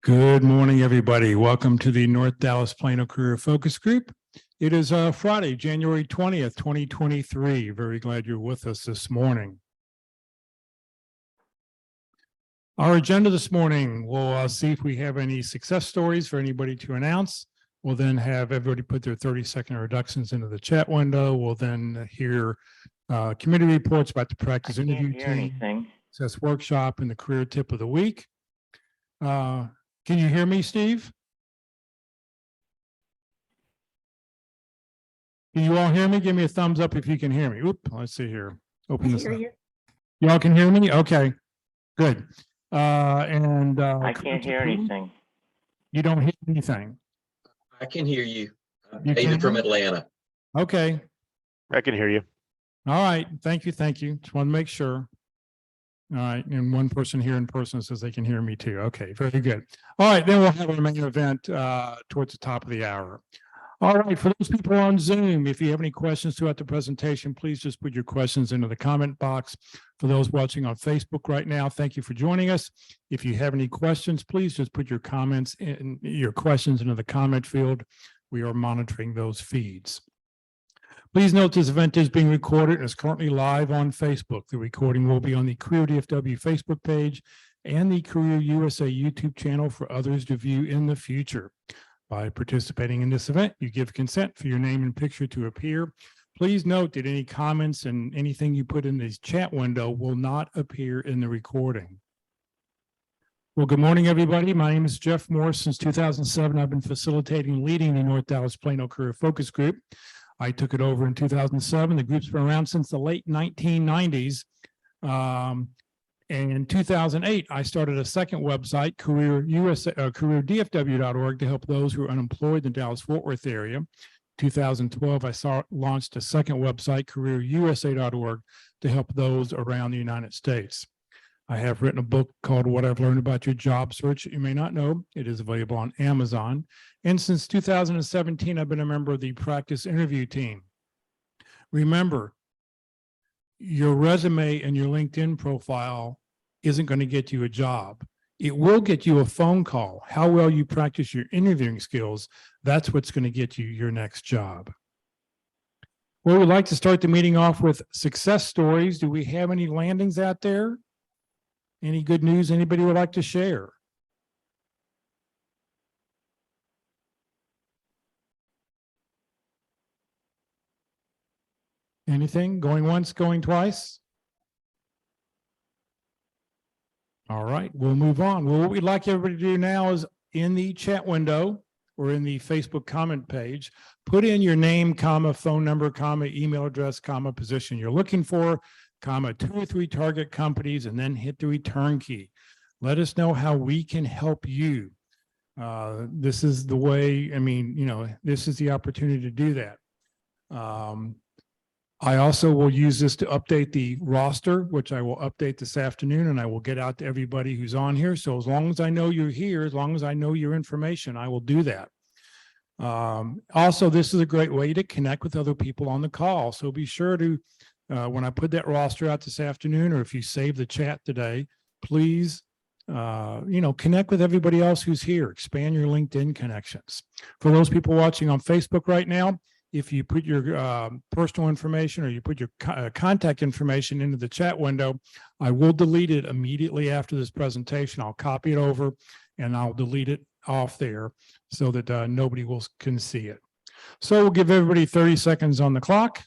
Good morning, everybody. Welcome to the North Dallas Plano Career Focus Group. It is Friday, January 20th, 2023. Very glad you're with us this morning. Our agenda this morning, we'll see if we have any success stories for anybody to announce. We'll then have everybody put their 30-second introductions into the chat window. We'll then hear committee reports about the practice interview team, success workshop, and the career tip of the week. Can you hear me, Steve? Can you all hear me? Give me a thumbs up if you can hear me. Oop, let's see here. Open this up. You all can hear me? Okay, good. I can't hear anything. You don't hear anything? I can hear you. You David from Atlanta. Okay. I can hear you. All right. Thank you. Thank you. Just want to make sure. All right. And one person here in person says they can hear me too. Okay. Very good. All right. Then we'll have our main event towards the top of the hour. All right. For those people on Zoom, if you have any questions throughout the presentation, please just put your questions into the comment box. For those watching on Facebook right now, thank you for joining us. If you have any questions, please just put your comments and your questions into the comment field. We are monitoring those feeds. Please note this event is being recorded and is currently live on Facebook. The recording will be on the Career DFW Facebook page and the Career USA YouTube channel for others to view in the future. By participating in this event, you give consent for your name and picture to appear. Please note that any comments and anything you put in this chat window will not appear in the recording. Well, good morning, everybody. My name is Jeff Morris. Since 2007, I've been facilitating and leading the North Dallas Plano Career Focus Group. I took it over in 2007. The group's been around since the late 1990s. And in 2008, I started a second website, careerdfw.org, to help those who are unemployed in the Dallas-Fort Worth area. 2012, I launched a second website, careerusa.org, to help those around the United States. I have written a book called What I've Learned About Your Job Search that you may not know. It is available on Amazon. And since 2017, I've been a member of the practice interview team. Remember, your resume and your LinkedIn profile isn't going to get you a job. It will get you a phone call. How well you practice your interviewing skills, that's what's going to get you your next job. Well, we'd like to start the meeting off with success stories. Do we have any landings out there? Any good news anybody would like to share? Anything? Going once, going twice? All right, we'll move on. Well, what we'd like everybody to do now is in the chat window or in the Facebook comment page, put in your name, comma, phone number, comma, email address, comma, position you're looking for, comma, 2 or 3 target companies, and then hit the return key. Let us know how we can help you. This is the way, this is the opportunity to do that. I also will use this to update the roster, which I will update this afternoon, and I will get out to everybody who's on here. So as long as I know you're here, as long as I know your information, I will do that. Also, this is a great way to connect with other people on the call. So be sure to, when I put that roster out this afternoon, or if you save the chat today, please, connect with everybody else who's here. Expand your LinkedIn connections. For those people watching on Facebook right now, if you put your personal information or you put your contact information into the chat window, I will delete it immediately after this presentation. I'll copy it over and I'll delete it off there so that nobody can see it. So we'll give everybody 30 seconds on the clock.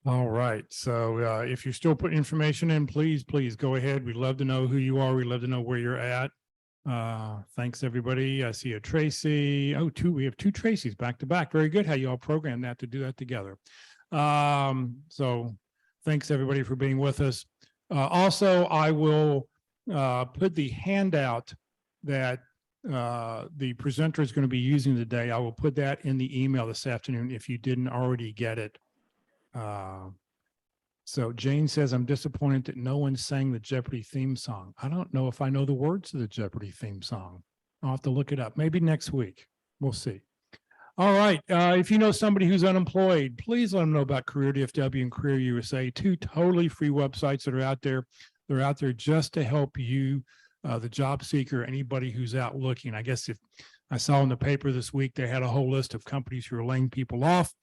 All right. So if you're still putting information in, please go ahead. We'd love to know who you are. We'd love to know where you're at. Thanks, everybody. I see a Tracy. Oh, we have 2 Tracys back to back. Very good. How you all programmed that to do that together. So thanks, everybody, for being with us. Also, I will put the handout that the presenter is going to be using today. I will put that in the email this afternoon if you didn't already get it. So Jane says, I'm disappointed that no one sang the Jeopardy theme song. I don't know if I know the words to the Jeopardy theme song. I'll have to look it up. Maybe next week. We'll see. All right. If you know somebody who's unemployed, please let them know about Career DFW and Career USA, two totally free websites that are out there. They're out there just to help you, the job seeker, anybody who's out looking. I guess if I saw in the paper this week, they had a whole list of companies who are laying people off.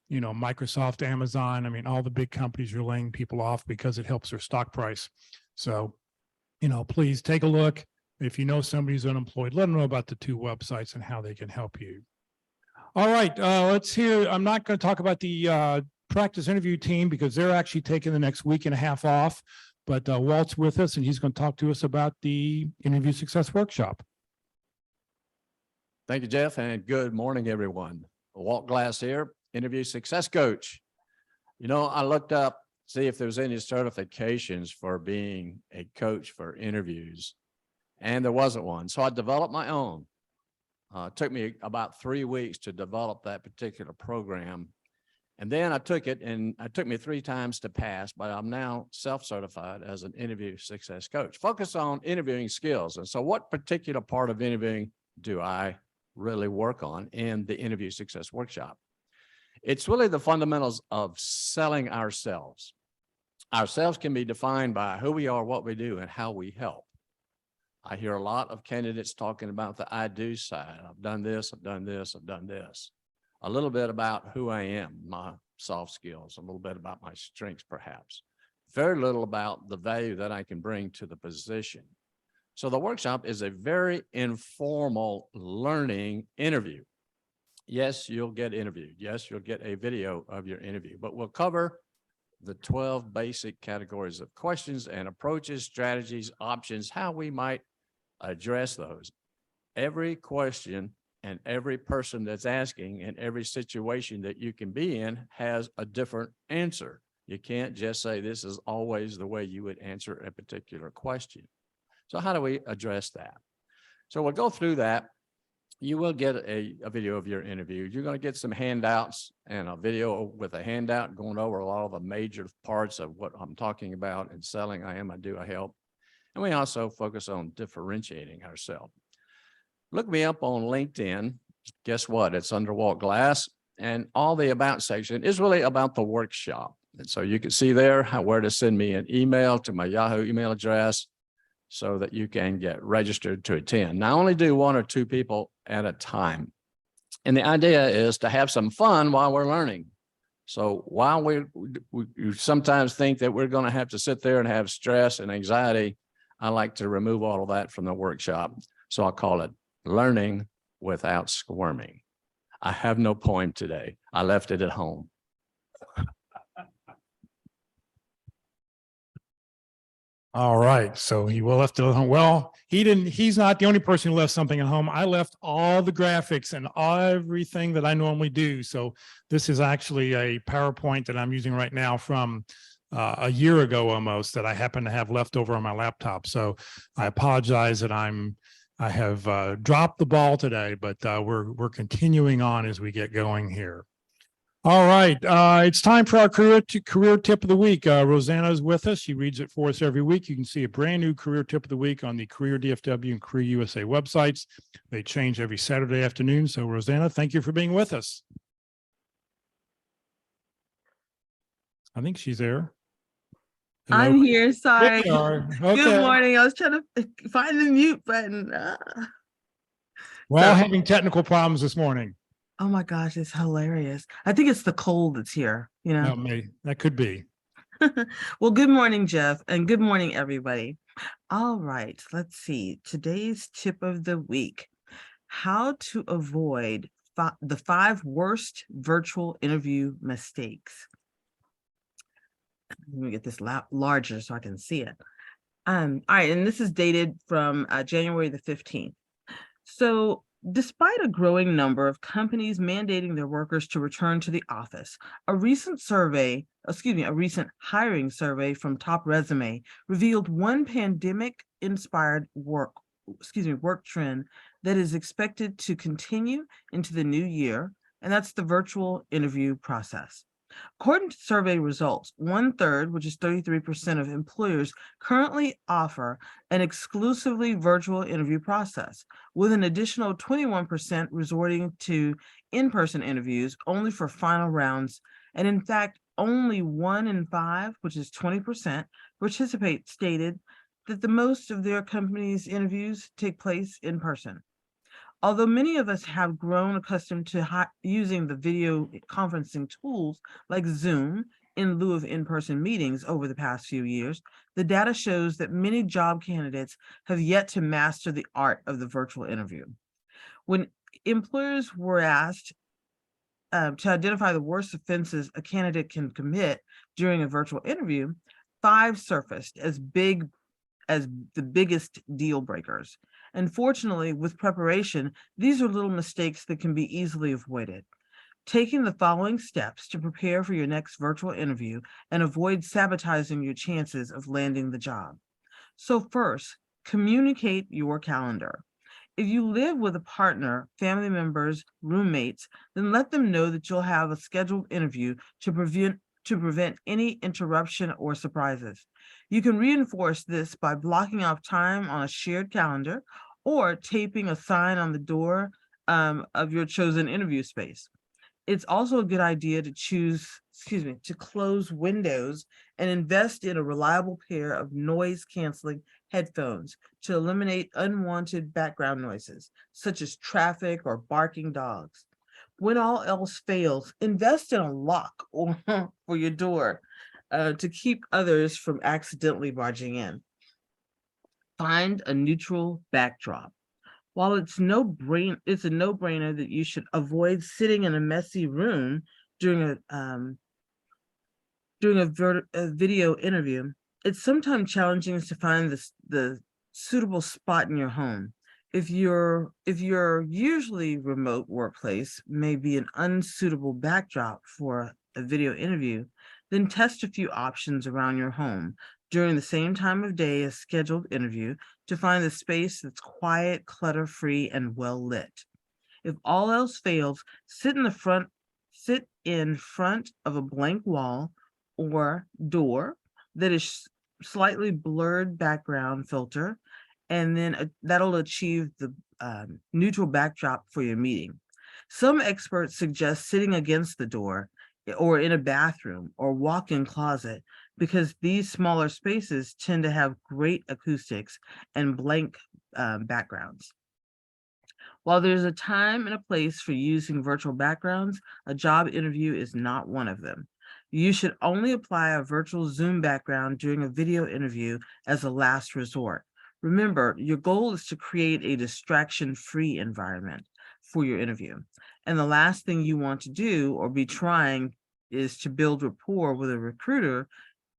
You know, Microsoft, Amazon, I mean, all the big companies are laying people off because it helps their stock price. So, you know, please take a look. If you know somebody who's unemployed, let them know about the two websites and how they can help you. All right, let's hear. I'm not going to talk about the practice interview team because they're actually taking the next week and a half off, but Walt's with us and he's going to talk to us about the interview success workshop. Thank you, Jeff, and good morning, everyone. Walt Glass here, interview success coach. You know, I looked up, see if there was any certifications for being a coach for interviews, and there wasn't one. So I developed my own. It took me about 3 weeks to develop that particular program. And then I took it, and it took me 3 times to pass, but I'm now self-certified as an interview success coach. Focus on interviewing skills. And so what particular part of interviewing do I really work on in the interview success workshop? It's really the fundamentals of selling ourselves. Ourselves can be defined by who we are, what we do, and how we help. I hear a lot of candidates talking about the I do side. I've done this, I've done this, I've done this. A little bit about who I am, my soft skills, a little bit about my strengths, perhaps. Very little about the value that I can bring to the position. So the workshop is a very informal learning interview. Yes, you'll get interviewed. Yes, you'll get a video of your interview, but we'll cover the 12 basic categories of questions and approaches, strategies, options, how we might address those. Every question and every person that's asking and every situation that you can be in has a different answer. You can't just say this is always the way you would answer a particular question. So how do we address that? So we'll go through that. You will get a video of your interview. You're going to get some handouts and a video with a handout going over a lot of the major parts of what I'm talking about in selling. I am, I do, I help. And we also focus on differentiating ourselves. Look me up on LinkedIn. Guess what? It's under Walt Glass, and all the about section is really about the workshop. And so you can see there where to send me an email to my Yahoo email address so that you can get registered to attend. Now, only do 1 or 2 people at a time. And the idea is to have some fun while we're learning. So while we sometimes think that we're going to have to sit there and have stress and anxiety, I like to remove all of that from the workshop. So I call it learning without squirming. I have no poem today. I left it at home. All right. So he will left it at home. Well, he's not the only person who left something at home. I left all the graphics and everything that I normally do. So this is actually a PowerPoint that I'm using right now from a year ago almost that I happen to have left over on my laptop. So I apologize that I have dropped the ball today, but we're continuing on as we get going here. All right, it's time for our career tip of the week. Rosanna is with us. She reads it for us every week. You can see a brand new career tip of the week on the Career DFW and Career USA websites. They change every Saturday afternoon. So Rosanna, thank you for being with us. I think she's there. Hello? I'm here, sorry. There you are. Okay. Good morning. I was trying to find the mute button. We're all So- having technical problems this morning. Oh my gosh, it's hilarious. I think it's the cold that's here, you know. That could be. Well, good morning, Jeff, and good morning, everybody. All right, let's see. Today's tip of the week: how to avoid the 5 worst virtual interview mistakes. Let me get this larger so I can see it. All right, and this is dated from January the 15th. So, despite a growing number of companies mandating their workers to return to the office, a recent hiring survey from Top Resume revealed one pandemic-inspired work work trend that is expected to continue into the new year, and that's the virtual interview process. According to survey results, 1/3, which is 33% of employers, currently offer an exclusively virtual interview process, with an additional 21% resorting to in-person interviews only for final rounds. And in fact, only 1 in 5, which is 20%, participate stated that the most of their company's interviews take place in person. Although many of us have grown accustomed to using the video conferencing tools like Zoom in lieu of in-person meetings over the past few years, the data shows that many job candidates have yet to master the art of the virtual interview. When employers were asked to identify the worst offenses a candidate can commit during a virtual interview, 5 surfaced as the biggest deal breakers. And fortunately, with preparation, these are little mistakes that can be easily avoided. Taking the following steps to prepare for your next virtual interview and avoid sabotaging your chances of landing the job. So first, communicate your calendar. If you live with a partner, family members, roommates, then let them know that you'll have a scheduled interview to prevent any interruption or surprises. You can reinforce this by blocking off time on a shared calendar or taping a sign on the door of your chosen interview space. It's also a good idea to close windows and invest in a reliable pair of noise canceling headphones to eliminate unwanted background noises, such as traffic or barking dogs. When all else fails, invest in a lock for your door to keep others from accidentally barging in. Find a neutral backdrop. While it's a no-brainer that you should avoid sitting in a messy room during a video interview, it's sometimes challenging to find the suitable spot in your home. If your usually remote workplace may be an unsuitable backdrop for a video interview, then test a few options around your home during the same time of day as scheduled interview to find the space that's quiet, clutter-free, and well lit. If all else fails, sit in front of a blank wall or door that is slightly blurred background filter, and then that'll achieve the neutral backdrop for your meeting. Some experts suggest sitting against the door or in a bathroom or walk-in closet because these smaller spaces tend to have great acoustics and blank backgrounds. While there's a time and a place for using virtual backgrounds, a job interview is not one of them. You should only apply a virtual Zoom background during a video interview as a last resort. Remember, your goal is to create a distraction-free environment for your interview. And the last thing you want to do or be trying is to build rapport with a recruiter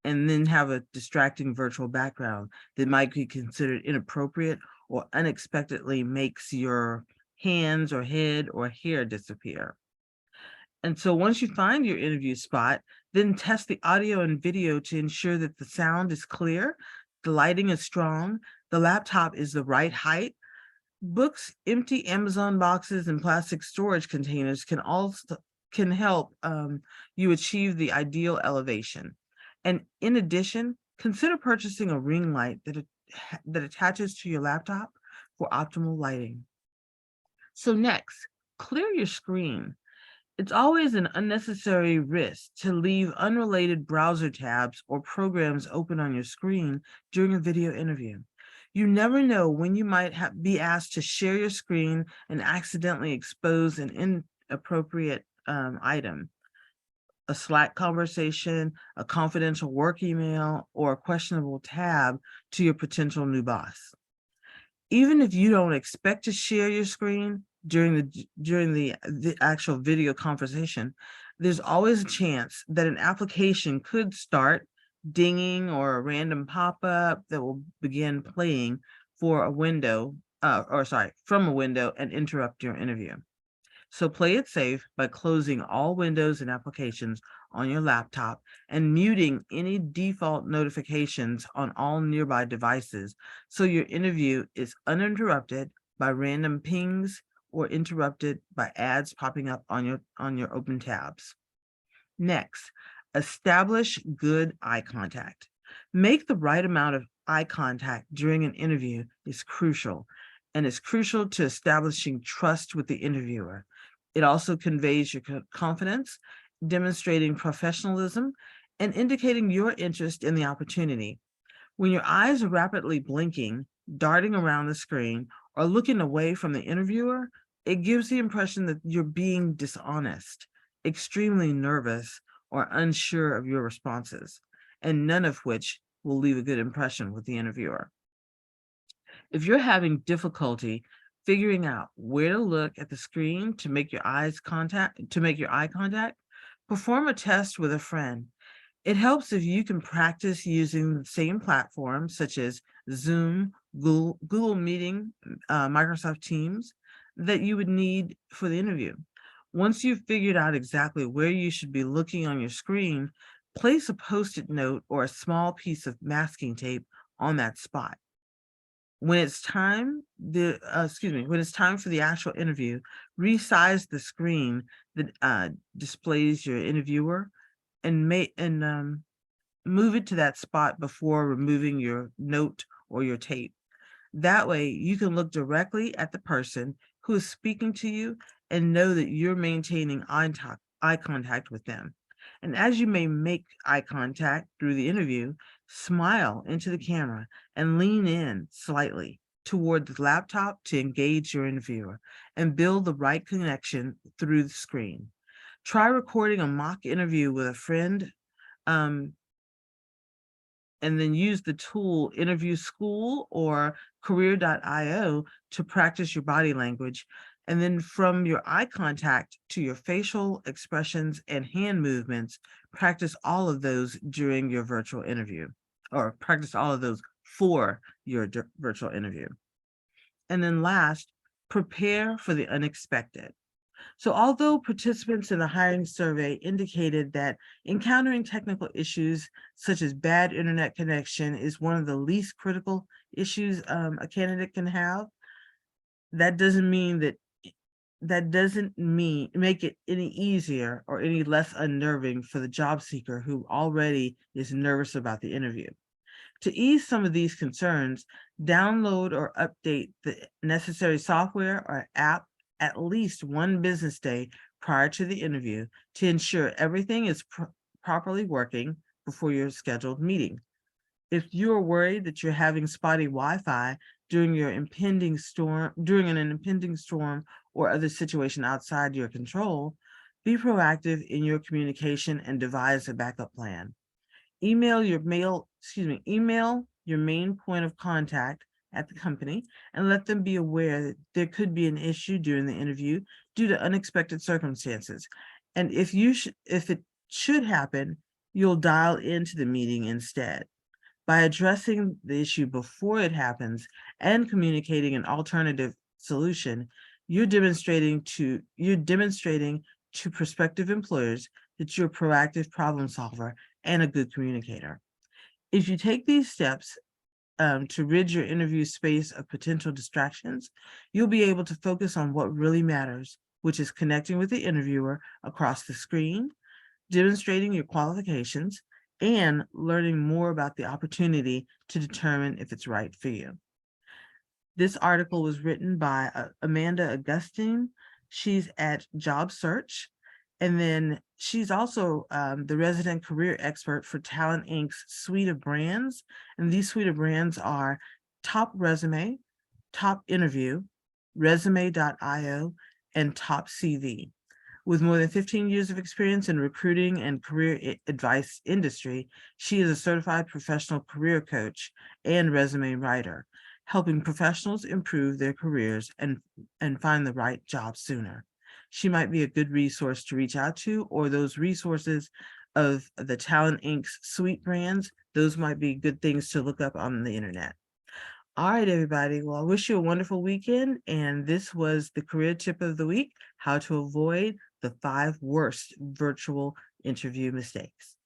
and then have a distracting virtual background that might be considered inappropriate or unexpectedly makes your hands or head or hair disappear. And so once you find your interview spot, then test the audio and video to ensure that the sound is clear, the lighting is strong, the laptop is the right height. Books, empty Amazon boxes, and plastic storage containers can help you achieve the ideal elevation. And in addition, consider purchasing a ring light that attaches to your laptop for optimal lighting. So next, clear your screen. It's always an unnecessary risk to leave unrelated browser tabs or programs open on your screen during a video interview. You never know when you might be asked to share your screen and accidentally expose an inappropriate item, a Slack conversation, a confidential work email, or a questionable tab to your potential new boss. Even if you don't expect to share your screen during the actual video conversation, there's always a chance that an application could start dinging or a random pop-up that will begin playing from a window and interrupt your interview. So play it safe by closing all windows and applications on your laptop and muting any default notifications on all nearby devices so your interview is uninterrupted by random pings or interrupted by ads popping up on your open tabs. Next, establish good eye contact. Make the right amount of eye contact during an interview is crucial, and it's crucial to establishing trust with the interviewer. It also conveys your confidence, demonstrating professionalism, and indicating your interest in the opportunity. When your eyes are rapidly blinking, darting around the screen, or looking away from the interviewer, it gives the impression that you're being dishonest, extremely nervous, or unsure of your responses, and none of which will leave a good impression with the interviewer. If you're having difficulty figuring out where to look at the screen to make your eye contact, perform a test with a friend. It helps if you can practice using the same platforms such as Zoom, Google Meeting, Microsoft Teams that you would need for the interview. Once you've figured out exactly where you should be looking on your screen, place a Post-it note or a small piece of masking tape on that spot. When it's time, when it's time for the actual interview, resize the screen that displays your interviewer and move it to that spot before removing your note or your tape. That way you can look directly at the person who is speaking to you and know that you're maintaining eye contact with them. And as you may make eye contact through the interview, smile into the camera and lean in slightly toward the laptop to engage your interviewer and build the right connection through the screen. Try recording a mock interview with a friend, and then use the tool Interview School or career.io to practice your body language. And then from your eye contact to your facial expressions and hand movements, practice all of those during your virtual interview, or practice all of those for your virtual interview. And then last, prepare for the unexpected. So although participants in the hiring survey indicated that encountering technical issues such as bad internet connection is one of the least critical issues a candidate can have, that doesn't make it any easier or any less unnerving for the job seeker who already is nervous about the interview. To ease some of these concerns, download or update the necessary software or app at least one business day prior to the interview to ensure everything is properly working before your scheduled meeting. If you're worried that you're having spotty Wi-Fi during an impending storm or other situation outside your control, be proactive in your communication and devise a backup plan. Email your main point of contact at the company and let them be aware that there could be an issue during the interview due to unexpected circumstances. And if it should happen, you'll dial into the meeting instead. By addressing the issue before it happens and communicating an alternative solution, you're demonstrating to prospective employers that you're a proactive problem solver and a good communicator. If you take these steps to rid your interview space of potential distractions, you'll be able to focus on what really matters, which is connecting with the interviewer across the screen, demonstrating your qualifications, and learning more about the opportunity to determine if it's right for you. This article was written by Amanda Augustine. She's at Job Search. And then she's also the resident career expert for Talent Inc.'s suite of brands. And these suite of brands are Top Resume, Top Interview, Resume.io, and Top CV. With more than 15 years of experience in recruiting and career advice industry, she is a certified professional career coach and resume writer, helping professionals improve their careers and find the right job sooner. She might be a good resource to reach out to, or those resources of the Talent Inc.'s suite brands, those might be good things to look up on the internet. All right, everybody. Well, I wish you a wonderful weekend. And this was the career tip of the week, how to avoid the 5 worst virtual interview mistakes.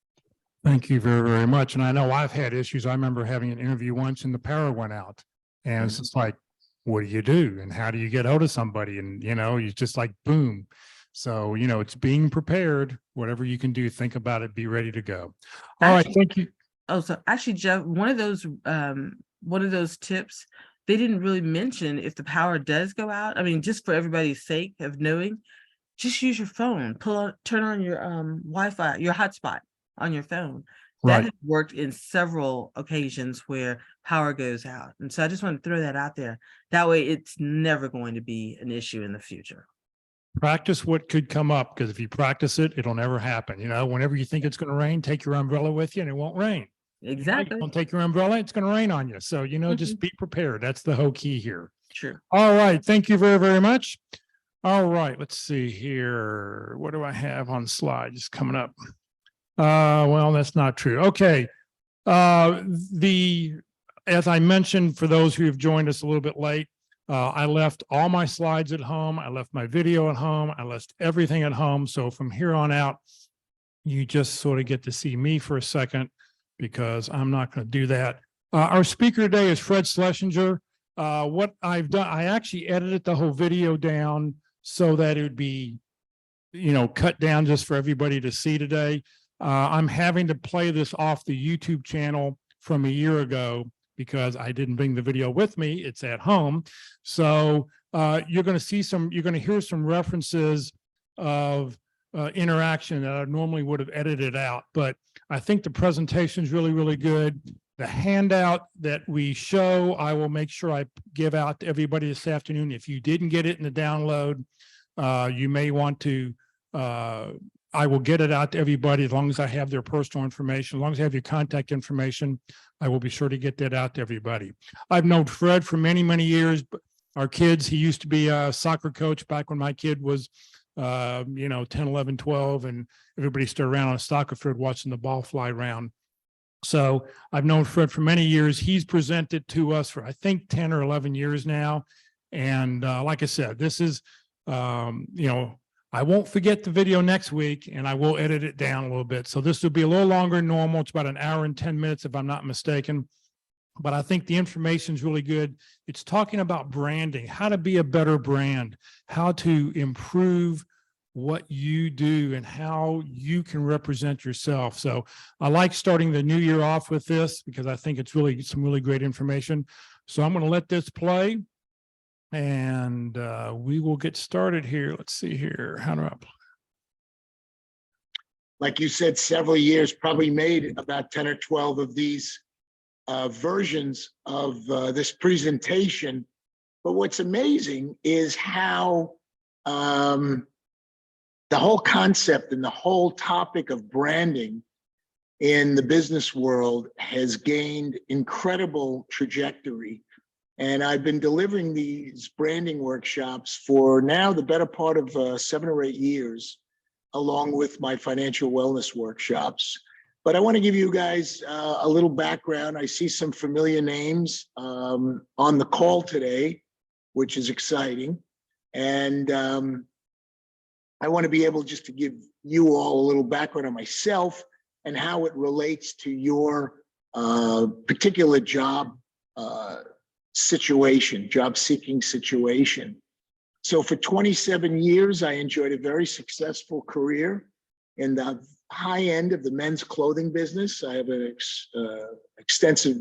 Thank you very, very much. And I know I've had issues. I remember having an interview once and the power went out. And it's just like, what do you do? And how do you get hold of somebody? And, you just like, boom. So, it's being prepared, whatever you can do, think about it, be ready to go. All right. Actually- Thank you. Oh, so actually, Jeff, one of those tips, they didn't really mention if the power does go out. I mean, just for everybody's sake of knowing, just use your phone, turn on your Wi-Fi, your hotspot on your phone. That Right. has worked in several occasions where power goes out. And so I just want to throw that out there. That way it's never going to be an issue in the future. Practice what could come up, because if you practice it, it'll never happen. Whenever you think it's going to rain, take your umbrella with you and it won't rain. Exactly. Don't take your umbrella, it's going to rain on you. So, just be prepared. That's the whole key here. True. All right. Thank you very, very much. All right. Let's see here. What do I have on slides coming up? Well, that's not true. Okay. As I mentioned, for those who have joined us a little bit late, I left all my slides at home. I left my video at home. I left everything at home. So from here on out, you just sort of get to see me for a second, because I'm not going to do that. Our speaker today is Fred Shlesinger. What I've done, I actually edited the whole video down so that it would be, cut down just for everybody to see today. I'm having to play this off the YouTube channel from a year ago because I didn't bring the video with me. It's at home. So you're going to hear some references of interaction that I normally would have edited out, but I think the presentation is really, really good. The handout that we show, I will make sure I give out to everybody this afternoon. If you didn't get it in the download, you may want to, I will get it out to everybody as long as I have their personal information, as long as I have your contact information, I will be sure to get that out to everybody. I've known Fred for many, many years. Our kids, he used to be a soccer coach back when my kid was 10, 11, 12, and everybody stood around on a soccer field watching the ball fly around. So I've known Fred for many years. He's presented to us for, I think, 10 or 11 years now. And like I said, this is, I won't forget the video next week, and I will edit it down a little bit. So this will be a little longer than normal. It's about 1 hour and 10 minutes, if I'm not mistaken. But I think the information is really good. It's talking about branding, how to be a better brand, how to improve what you do and how you can represent yourself. So I like starting the new year off with this because I think it's really some really great information. So I'm going to let this play and we will get started here. Let's see here. How do I play? Like you said, several years, probably made about 10 or 12 of these versions of this presentation. But what's amazing is how the whole concept and the whole topic of branding in the business world has gained incredible trajectory. And I've been delivering these branding workshops for now the better part of 7 or 8 years, along with my financial wellness workshops. But I want to give you guys a little background. I see some familiar names on the call today, which is exciting. And I want to be able just to give you all a little background on myself and how it relates to your particular job situation, job seeking situation. So for 27 years, I enjoyed a very successful career in the high end of the men's clothing business. I have an extensive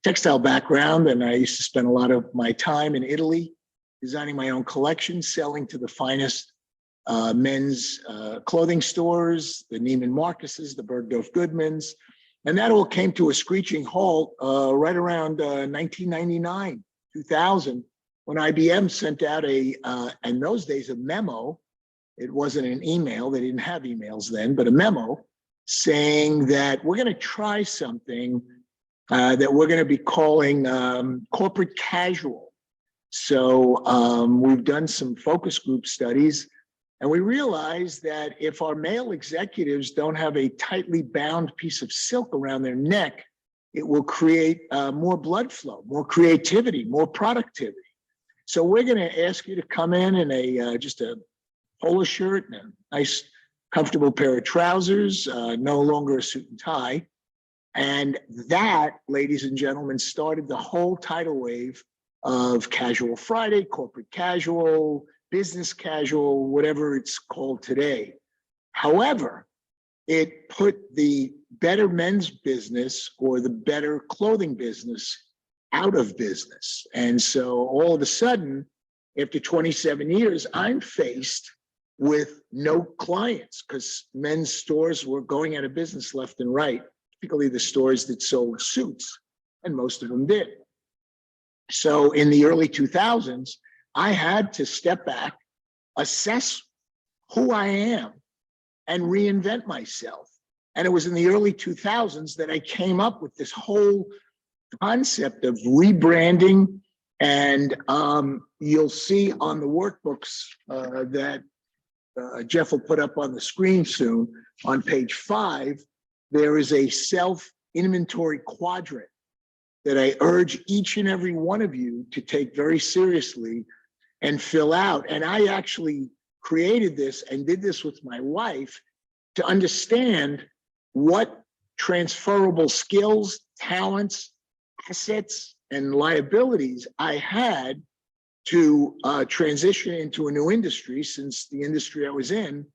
textile background, and I used to spend a lot of my time in Italy designing my own collection, selling to the finest men's clothing stores, the Neiman Marcus's, the Bergdorf Goodmans. And that all came to a screeching halt right around 1999, 2000, when IBM sent out in those days, a memo. It wasn't an email, they didn't have emails then, but a memo saying that we're going to try something that we're going to be calling corporate casual. So we've done some focus group studies, and we realized that if our male executives don't have a tightly bound piece of silk around their neck It will create more blood flow, more creativity, more productivity. So we're going to ask you to come in a just a polo shirt and a nice, comfortable pair of trousers, no longer a suit and tie. And that, ladies and gentlemen, started the whole tidal wave of Casual Friday, corporate casual, business casual, whatever it's called today. However, it put the better men's business or the better clothing business out of business. And so all of a sudden, after 27 years, I'm faced with no clients because men's stores were going out of business left and right, particularly the stores that sold suits, and most of them did. So in the early 2000s, I had to step back, assess who I am, and reinvent myself. And it was in the early 2000s that I came up with this whole concept of rebranding. And you'll see on the workbooks that Jeff will put up on the screen soon, on page 5, there is a self-inventory quadrant that I urge each and every one of you to take very seriously and fill out. And I actually created this and did this with my wife to understand what transferable skills, talents, assets, and liabilities I had to transition into a new industry, since the industry I was in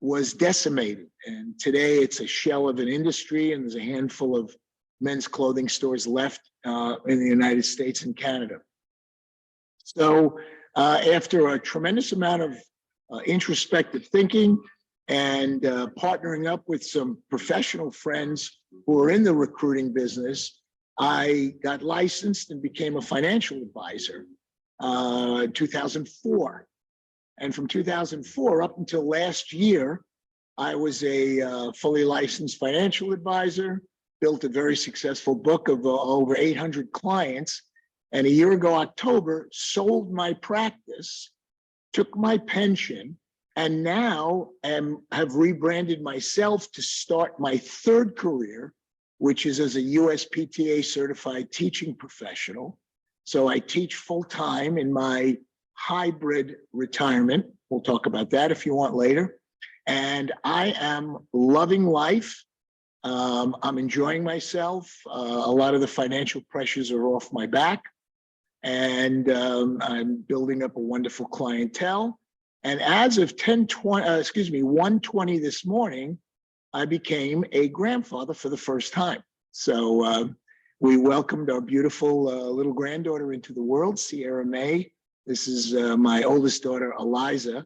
was decimated. And today it's a shell of an industry, and there's a handful of men's clothing stores left in the United States and Canada. So after a tremendous amount of introspective thinking and partnering up with some professional friends who are in the recruiting business, I got licensed and became a financial advisor in 2004. And from 2004 up until last year, I was a fully licensed financial advisor, built a very successful book of over 800 clients. And a year ago, October, sold my practice, took my pension, and now have rebranded myself to start my third career, which is as a USPTA certified teaching professional. So I teach full time in my hybrid retirement. We'll talk about that if you want later. And I am loving life. I'm enjoying myself. A lot of the financial pressures are off my back. And I'm building up a wonderful clientele. And as of 1:20 this morning, I became a grandfather for the first time. So we welcomed our beautiful little granddaughter into the world, Sierra May. This is my oldest daughter, Eliza,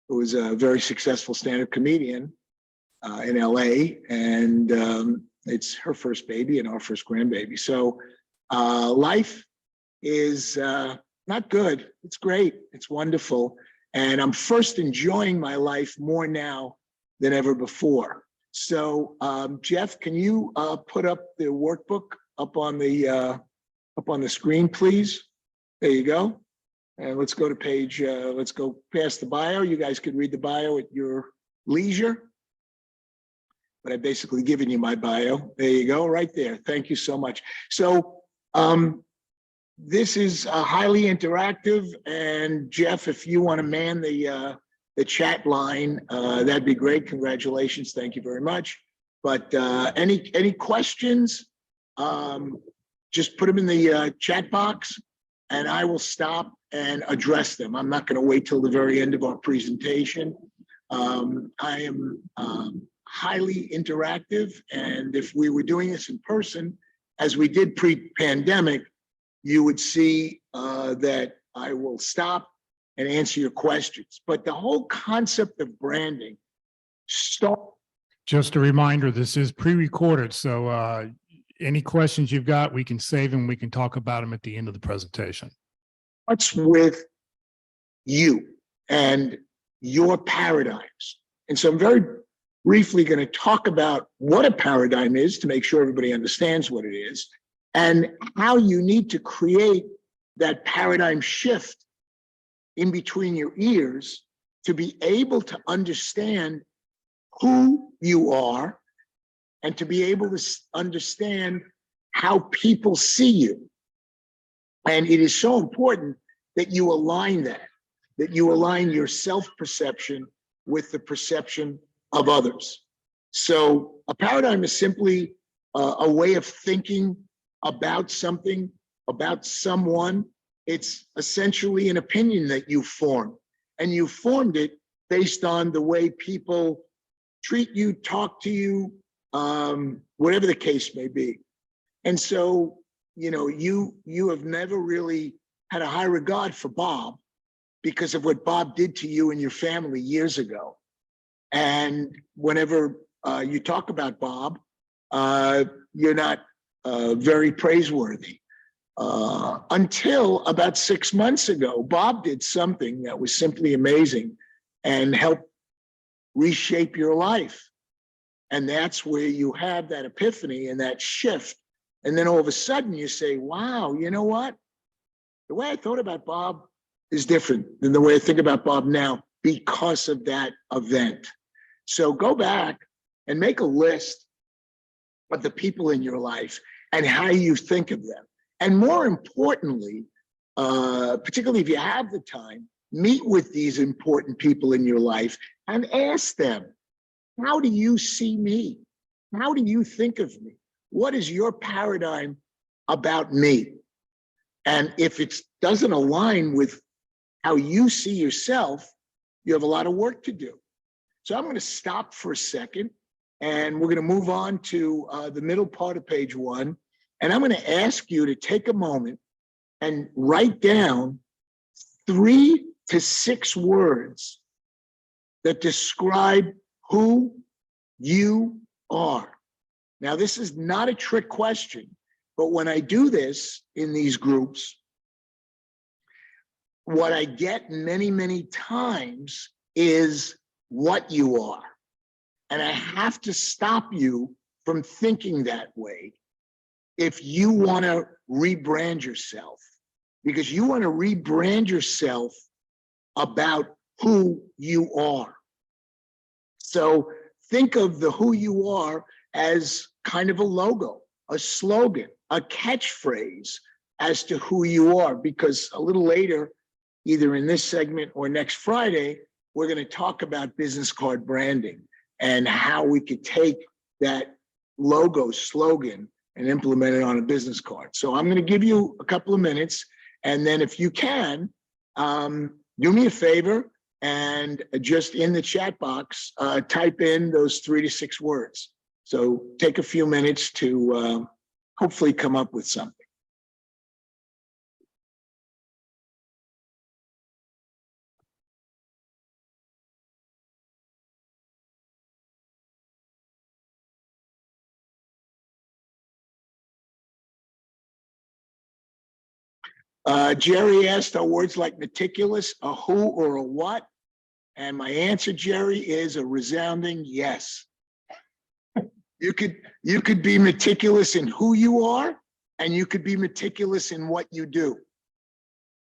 who is a very successful stand-up comedian in LA. And it's her first baby and our first grandbaby. So life is not good. It's great. It's wonderful. And I'm first enjoying my life more now than ever before. So Jeff, can you put up the workbook up on the screen, please? There you go. And let's go to page, let's go past the bio. You guys could read the bio at your leisure. But I've basically given you my bio. There you go, right there. Thank you so much. So this is highly interactive. And Jeff, if you want to man the chat line, that'd be great. Congratulations. Thank you very much. But any questions, just put them in the chat box and I will stop and address them. I'm not going to wait till the very end of our presentation. I am highly interactive. And if we were doing this in person, as we did pre-pandemic, you would see that I will stop and answer your questions. But the whole concept of branding, just a reminder, this is pre-recorded. So any questions you've got, we can save them. We can talk about them at the end of the presentation. starts with you and your paradigms. And so I'm very briefly going to talk about what a paradigm is to make sure everybody understands what it is and how you need to create that paradigm shift in between your ears to be able to understand who you are and to be able to understand how people see you. And it is so important that you align that you align your self-perception with the perception of others. So a paradigm is simply a way of thinking about something, about someone. It's essentially an opinion that you form, and you formed it based on the way people treat you, talk to you, whatever the case may be. And so, you know, you have never really had a high regard for Bob because of what Bob did to you and your family years ago. And whenever you talk about Bob, you're not very praiseworthy. Until about 6 months ago, Bob did something that was simply amazing and helped reshape your life. And that's where you have that epiphany and that shift. And then all of a sudden you say, wow, you know what? The way I thought about Bob is different than the way I think about Bob now because of that event. So go back and make a list of the people in your life and how you think of them. And more importantly, particularly if you have the time, meet with these important people in your life and ask them, how do you see me? How do you think of me? What is your paradigm about me? And if it doesn't align with how you see yourself, you have a lot of work to do. So I'm going to stop for a second, and we're going to move on to the middle part of page 1. And I'm going to ask you to take a moment and write down 3 to 6 words that describe who you are. Now, this is not a trick question, but when I do this in these groups, what I get many, many times is what you are. And I have to stop you from thinking that way if you want to rebrand yourself, because you want to rebrand yourself about who you are. So think of the who you are as kind of a logo, a slogan, a catchphrase as to who you are, because a little later, either in this segment or next Friday, we're going to talk about business card branding and how we could take that logo slogan and implement it on a business card. So I'm going to give you a couple of minutes, and then if you can, do me a favor and just in the chat box, type in those 3 to 6 words. So take a few minutes to hopefully come up with something. Jerry asked, are words like meticulous a who or a what? And my answer, Jerry, is a resounding yes. You could be meticulous in who you are, and you could be meticulous in what you do.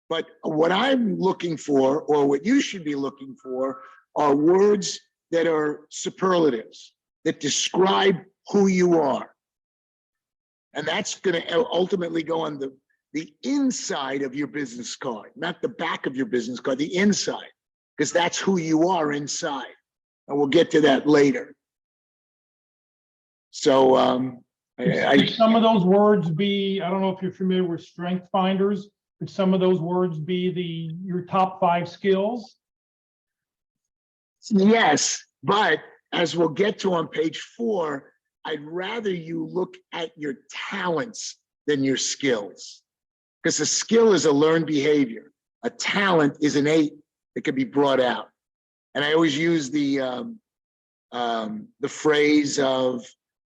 But what I'm looking for, or what you should be looking for, are words that are superlatives, that describe who you are. And that's going to ultimately go on the inside of your business card, not the back of your business card, the inside, because that's who you are inside. And we'll get to that later. So Could some of those words be, I don't know if you're familiar with strength finders, could some of those words be your top 5 skills? Yes, but as we'll get to on page 4, I'd rather you look at your talents than your skills. Because a skill is a learned behavior. A talent is innate that can be brought out. And I always use the phrase of,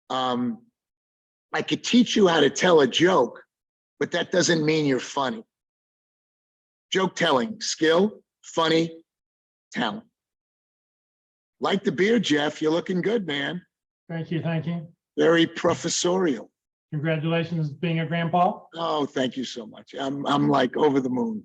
I could teach you how to tell a joke, but that doesn't mean you're funny. Joke telling, skill, funny, talent. Like the beard, Jeff, you're looking good, man. Thank you, thank you. Very professorial. Congratulations being a grandpa. Oh, thank you so much. I'm like over the moon.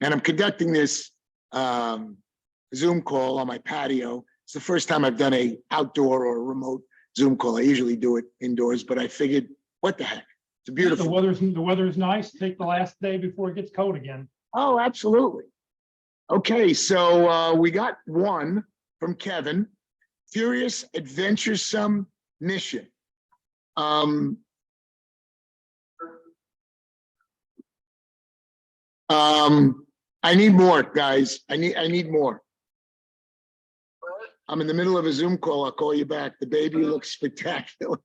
And I'm conducting this Zoom call on my patio. It's the first time I've done a outdoor or remote Zoom call. I usually do it indoors, but I figured, What the heck? It's a The beautiful. weather's nice. Take the last day before it gets cold again. Oh, absolutely. Okay, so we got one from Kevin. Curious, adventuresome mission. I need more, guys. I need more. I'm in the middle of a Zoom call. I'll call you back. The baby looks spectacular.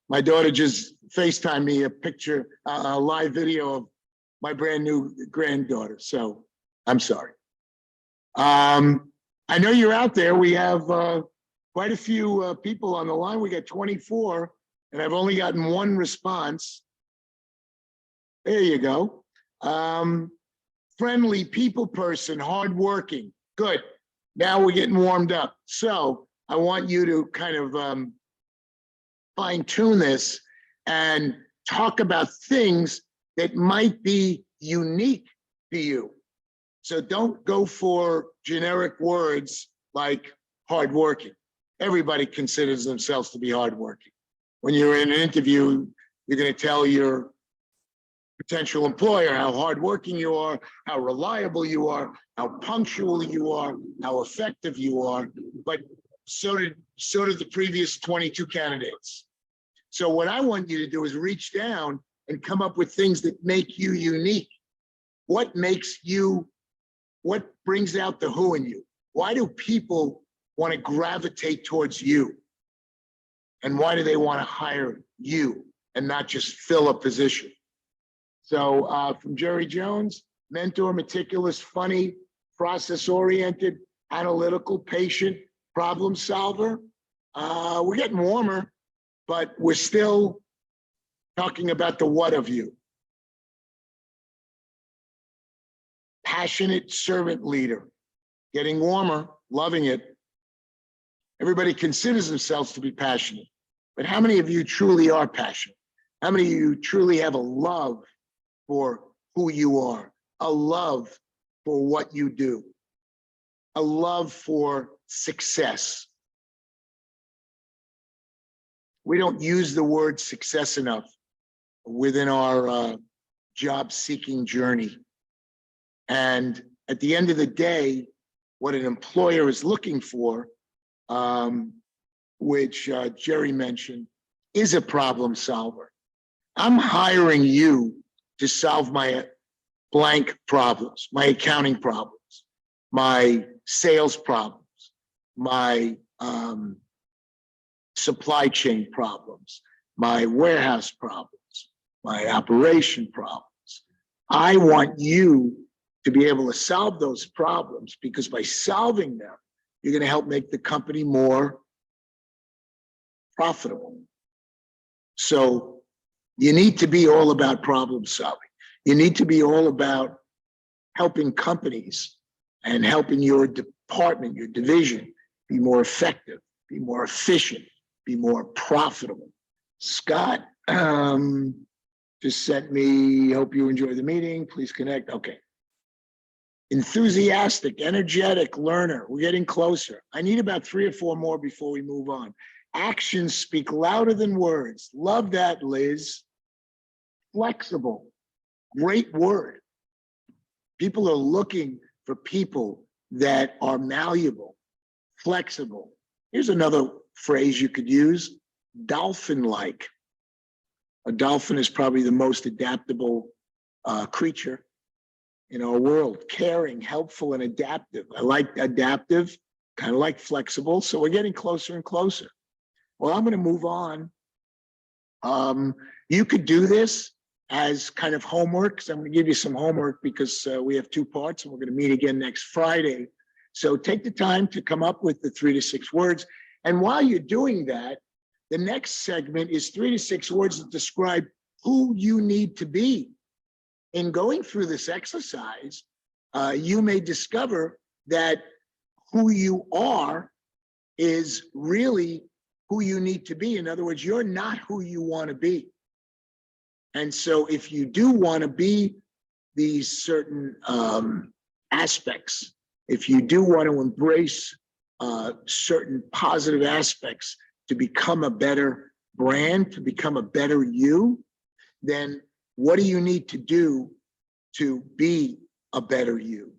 My daughter just FaceTimed me a picture, a live video of my brand new granddaughter. So I'm sorry. I know you're out there. We have quite a few people on the line. We got 24, and I've only gotten one response. There you go. Friendly, people person, hardworking. Good. Now we're getting warmed up. So I want you to kind of fine tune this and talk about things that might be unique to you. So don't go for generic words like hardworking. Everybody considers themselves to be hardworking. When you're in an interview, you're going to tell your potential employer how hardworking you are, how reliable you are, how punctual you are, how effective you are. But so did the previous 22 candidates. So what I want you to do is reach down and come up with things that make you unique. What makes you, what brings out the who in you? Why do people want to gravitate towards you? And why do they want to hire you and not just fill a position? So from Jerry Jones, mentor, meticulous, funny, process-oriented, analytical, patient, problem solver. We're getting warmer, but we're still talking about the what of you. Passionate servant leader, getting warmer, loving it. Everybody considers themselves to be passionate, but how many of you truly are passionate? How many of you truly have a love for who you are, a love for what you do, a love for success? We don't use the word success enough within our job-seeking journey. And at the end of the day, what an employer is looking for, which Jerry mentioned, is a problem solver. I'm hiring you to solve my blank problems, my accounting problems, my sales problems, my supply chain problems, my warehouse problems, my operation problems. I want you to be able to solve those problems, because by solving them, you're going to help make the company more profitable. So you need to be all about problem solving. You need to be all about helping companies and helping your department, your division, be more effective, be more efficient, be more profitable. Scott just sent me, hope you enjoy the meeting. Please connect. Okay. Enthusiastic, energetic learner. We're getting closer. I need about 3 or 4 more before we move on. Actions speak louder than words. Love that, Liz. Flexible. Great word. People are looking for people that are malleable, flexible. Here's another phrase you could use: dolphin-like. A dolphin is probably the most adaptable creature in our world. Caring, helpful, and adaptive. I like adaptive, kind of like flexible. So we're getting closer and closer. Well, I'm going to move on. You could do this as kind of homework. So I'm going to give you some homework because we have 2 parts and we're going to meet again next Friday. So take the time to come up with the 3 to 6 words. And while you're doing that, the next segment is 3 to 6 words that describe who you need to be. In going through this exercise, you may discover that who you are is really who you need to be. In other words, you're not who you want to be. And so if you do want to be these certain aspects, if you do want to embrace certain positive aspects to become a better brand to become a better you, then what do you need to do to be a better you?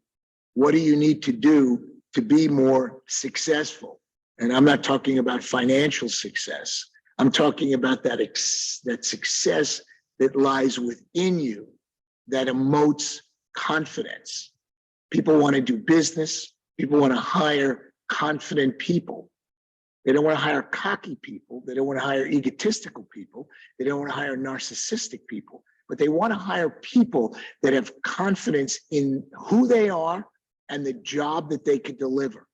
What do you need to do to be more successful? And I'm not talking about financial success. I'm talking about that success that lies within you, that emotes confidence. People want to do business. People want to hire confident people. They don't want to hire cocky people. They don't want to hire egotistical people. They don't want to hire narcissistic people, but they want to hire people that have confidence in who they are and the job that they could deliver.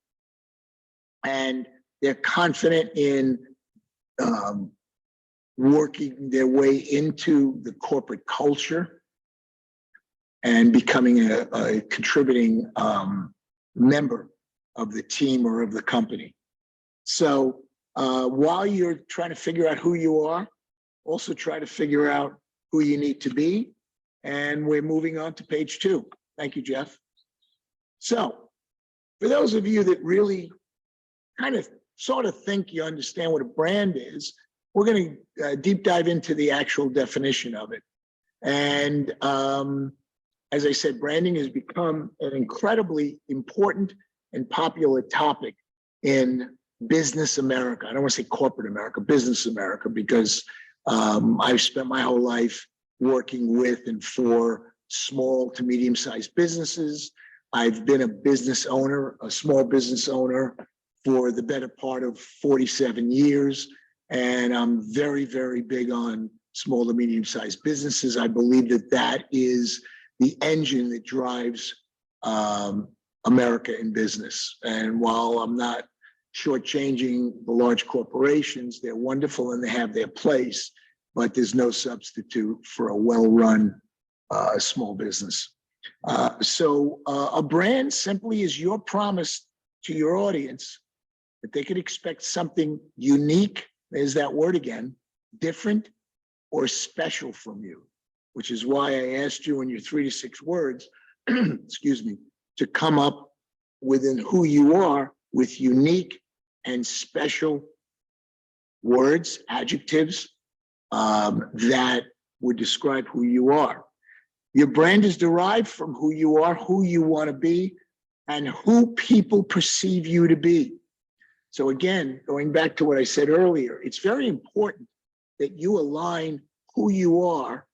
And they're confident in working their way into the corporate culture and becoming a contributing member of the team or of the company. So while you're trying to figure out who you are, also try to figure out who you need to be. And we're moving on to page 2. Thank you, Jeff. So for those of you that really kind of sort of think you understand what a brand is, we're going to deep dive into the actual definition of it. And as I said, branding has become an incredibly important and popular topic in business America. I don't want to say corporate America, business America, because I've spent my whole life working with and for small to medium-sized businesses. I've been a business owner, a small business owner, for the better part of 47 years. And I'm very, very big on small to medium-sized businesses. I believe that that is the engine that drives America in business. And while I'm not shortchanging the large corporations, they're wonderful and they have their place, but there's no substitute for a well-run small business. So a brand simply is your promise to your audience that they could expect something unique, there's that word again, different or special from you, which is why I asked you in your 3 to 6 words, excuse me, to come up within who you are with unique and special words, adjectives that would describe who you are. Your brand is derived from who you are, who you want to be, and who people perceive you to be. So again, going back to what I said earlier, it's very important that you align who you are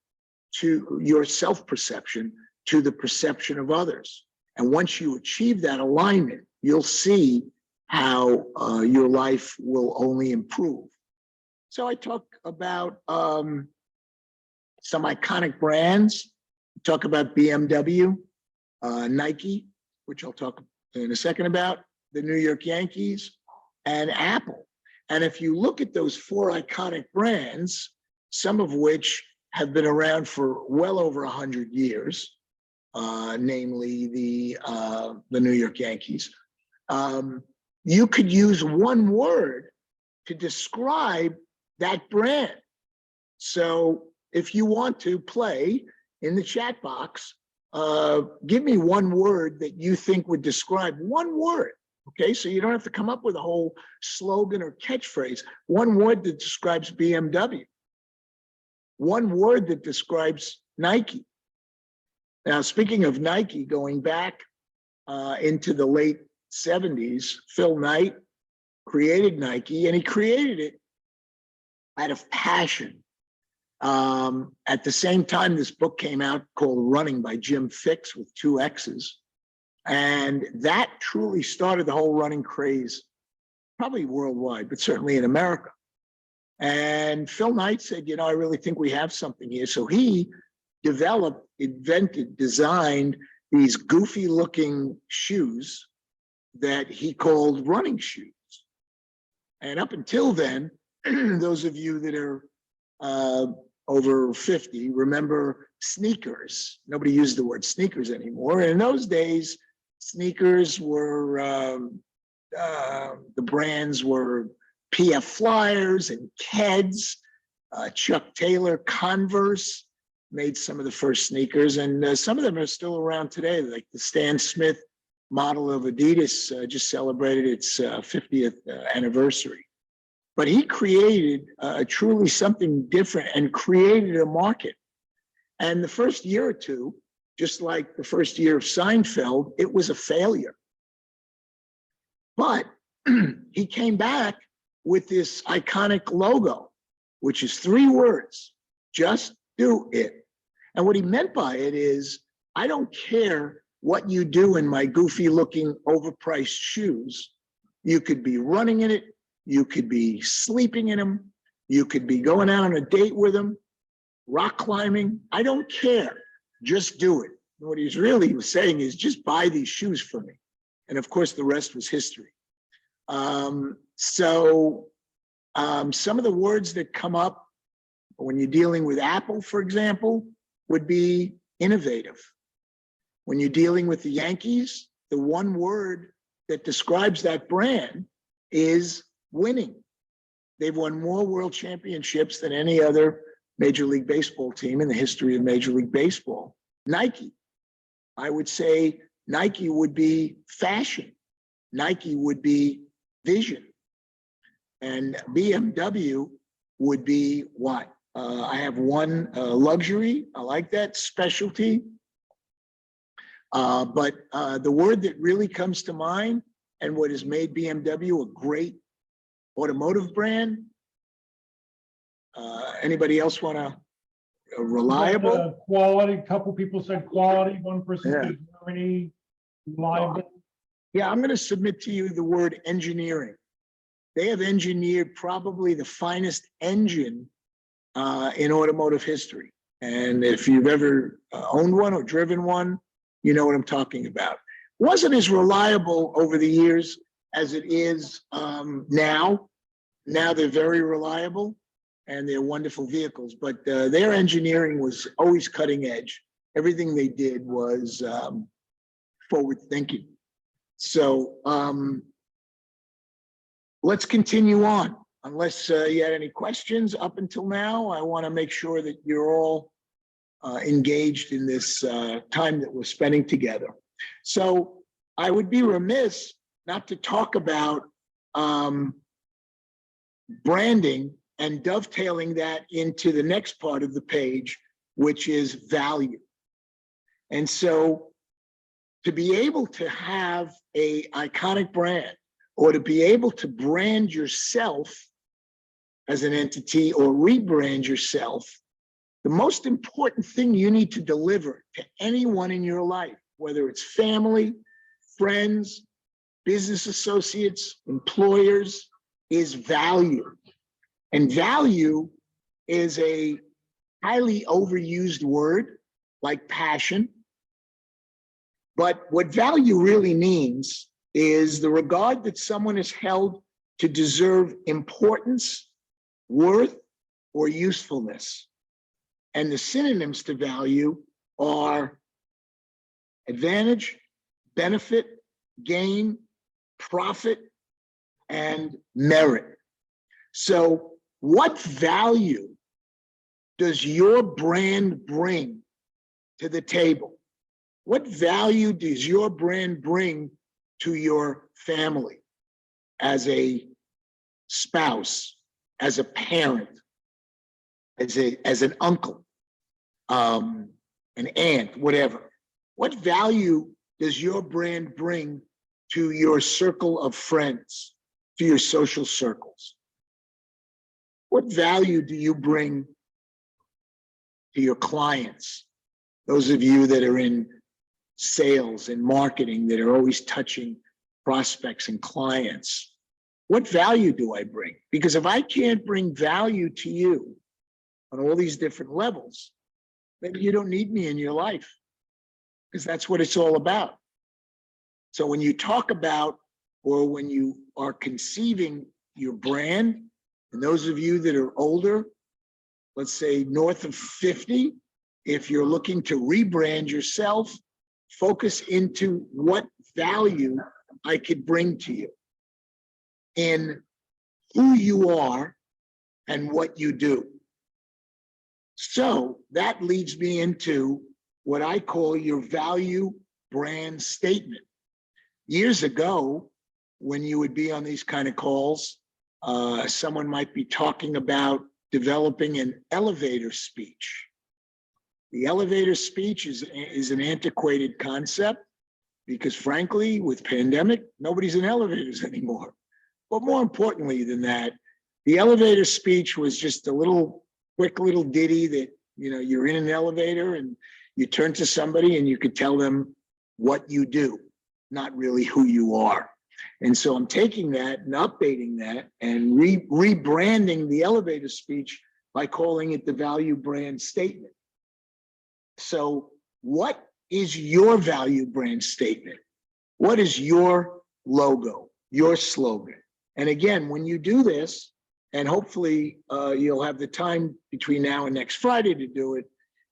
to your self-perception, to the perception of others. And once you achieve that alignment, you'll see how your life will only improve. So I talk about some iconic brands. Talk about BMW, Nike, which I'll talk in a second about, the New York Yankees, and Apple. And if you look at those 4 iconic brands, some of which have been around for well over 100 years, namely the New York Yankees, you could use one word to describe that brand. So if you want to play in the chat box, give me one word that you think would describe one word. Okay, so you don't have to come up with a whole slogan or catchphrase. One word that describes BMW. One word that describes Nike. Now, speaking of Nike, going back into the late 70s, Phil Knight created Nike, and he created it out of passion. At the same time, this book came out called Running by Jim Fixx with 2 X's. And that truly started the whole running craze, probably worldwide, but certainly in America. And Phil Knight said, you know, I really think we have something here. So he developed, invented, designed these goofy looking shoes that he called running shoes. And up until then, those of you that are over 50 remember sneakers. Nobody used the word sneakers anymore. And in those days, sneakers were, the brands were PF Flyers and Keds. Chuck Taylor, Converse made some of the first sneakers, and some of them are still around today, like the Stan Smith model of Adidas just celebrated its 50th anniversary. But he created truly something different and created a market. And the first year or two, just like the first year of Seinfeld, it was a failure. But he came back with this iconic logo, which is 3 words, just do it. And what he meant by it is, I don't care what you do in my goofy looking overpriced shoes. You could be running in it. You could be sleeping in them. You could be going out on a date with them, rock climbing. I don't care. Just do it. And what he's really saying is just buy these shoes for me. And of course, the rest was history. Some of the words that come up when you're dealing with Apple, for example, would be innovative. When you're dealing with the Yankees, the one word that describes that brand is winning. They've won more world championships than any other Major League Baseball team in the history of Major League Baseball. Nike, I would say Nike would be fashion. Nike would be vision. And BMW would be what? I have one, luxury. I like that, specialty. But the word that really comes to mind and what has made BMW a great automotive brand. Anybody else want to? Reliable? Quality. A couple people said quality. One person Yeah. said Germany. Reliable. Yeah, I'm going to submit to you the word engineering. They have engineered probably the finest engine in automotive history. And if you've ever owned one or driven one, you know what I'm talking about. Wasn't as reliable over the years as it is now. Now they're very reliable and they're wonderful vehicles, but their engineering was always cutting edge. Everything they did was forward thinking. So let's continue on. Unless you had any questions up until now, I want to make sure that you're all engaged in this time that we're spending together. So I would be remiss not to talk about branding and dovetailing that into the next part of the page, which is value. And so to be able to have an iconic brand or to be able to brand yourself as an entity or rebrand yourself, the most important thing you need to deliver to anyone in your life, whether it's family, friends, business associates, employers, is value. And value is a highly overused word like passion. But what value really means is the regard that someone is held to deserve importance, worth, or usefulness. And the synonyms to value are advantage, benefit, gain, profit, and merit. So what value does your brand bring to the table? What value does your brand bring to your family as a spouse, as a parent, as an uncle, an aunt, whatever? What value does your brand bring to your circle of friends, to your social circles? What value do you bring to your clients? Those of you that are in sales and marketing that are always touching prospects and clients. What value do I bring? Because if I can't bring value to you on all these different levels, maybe you don't need me in your life, because that's what it's all about. So when you talk about, or when you are conceiving your brand, and those of you that are older, let's say north of 50, if you're looking to rebrand yourself, focus into what value I could bring to you in who you are and what you do. So that leads me into what I call your value brand statement. Years ago, when you would be on these kind of calls, Someone might be talking about developing an elevator speech. The elevator speech is an antiquated concept because frankly, with pandemic, nobody's in elevators anymore. But more importantly than that, the elevator speech was just a quick little ditty that, you're in an elevator and you turn to somebody and you could tell them what you do, not really who you are. And so I'm taking that and updating that and rebranding the elevator speech by calling it the value brand statement. So what is your value brand statement? What is your logo, your slogan? And again, when you do this, and hopefully you'll have the time between now and next Friday to do it,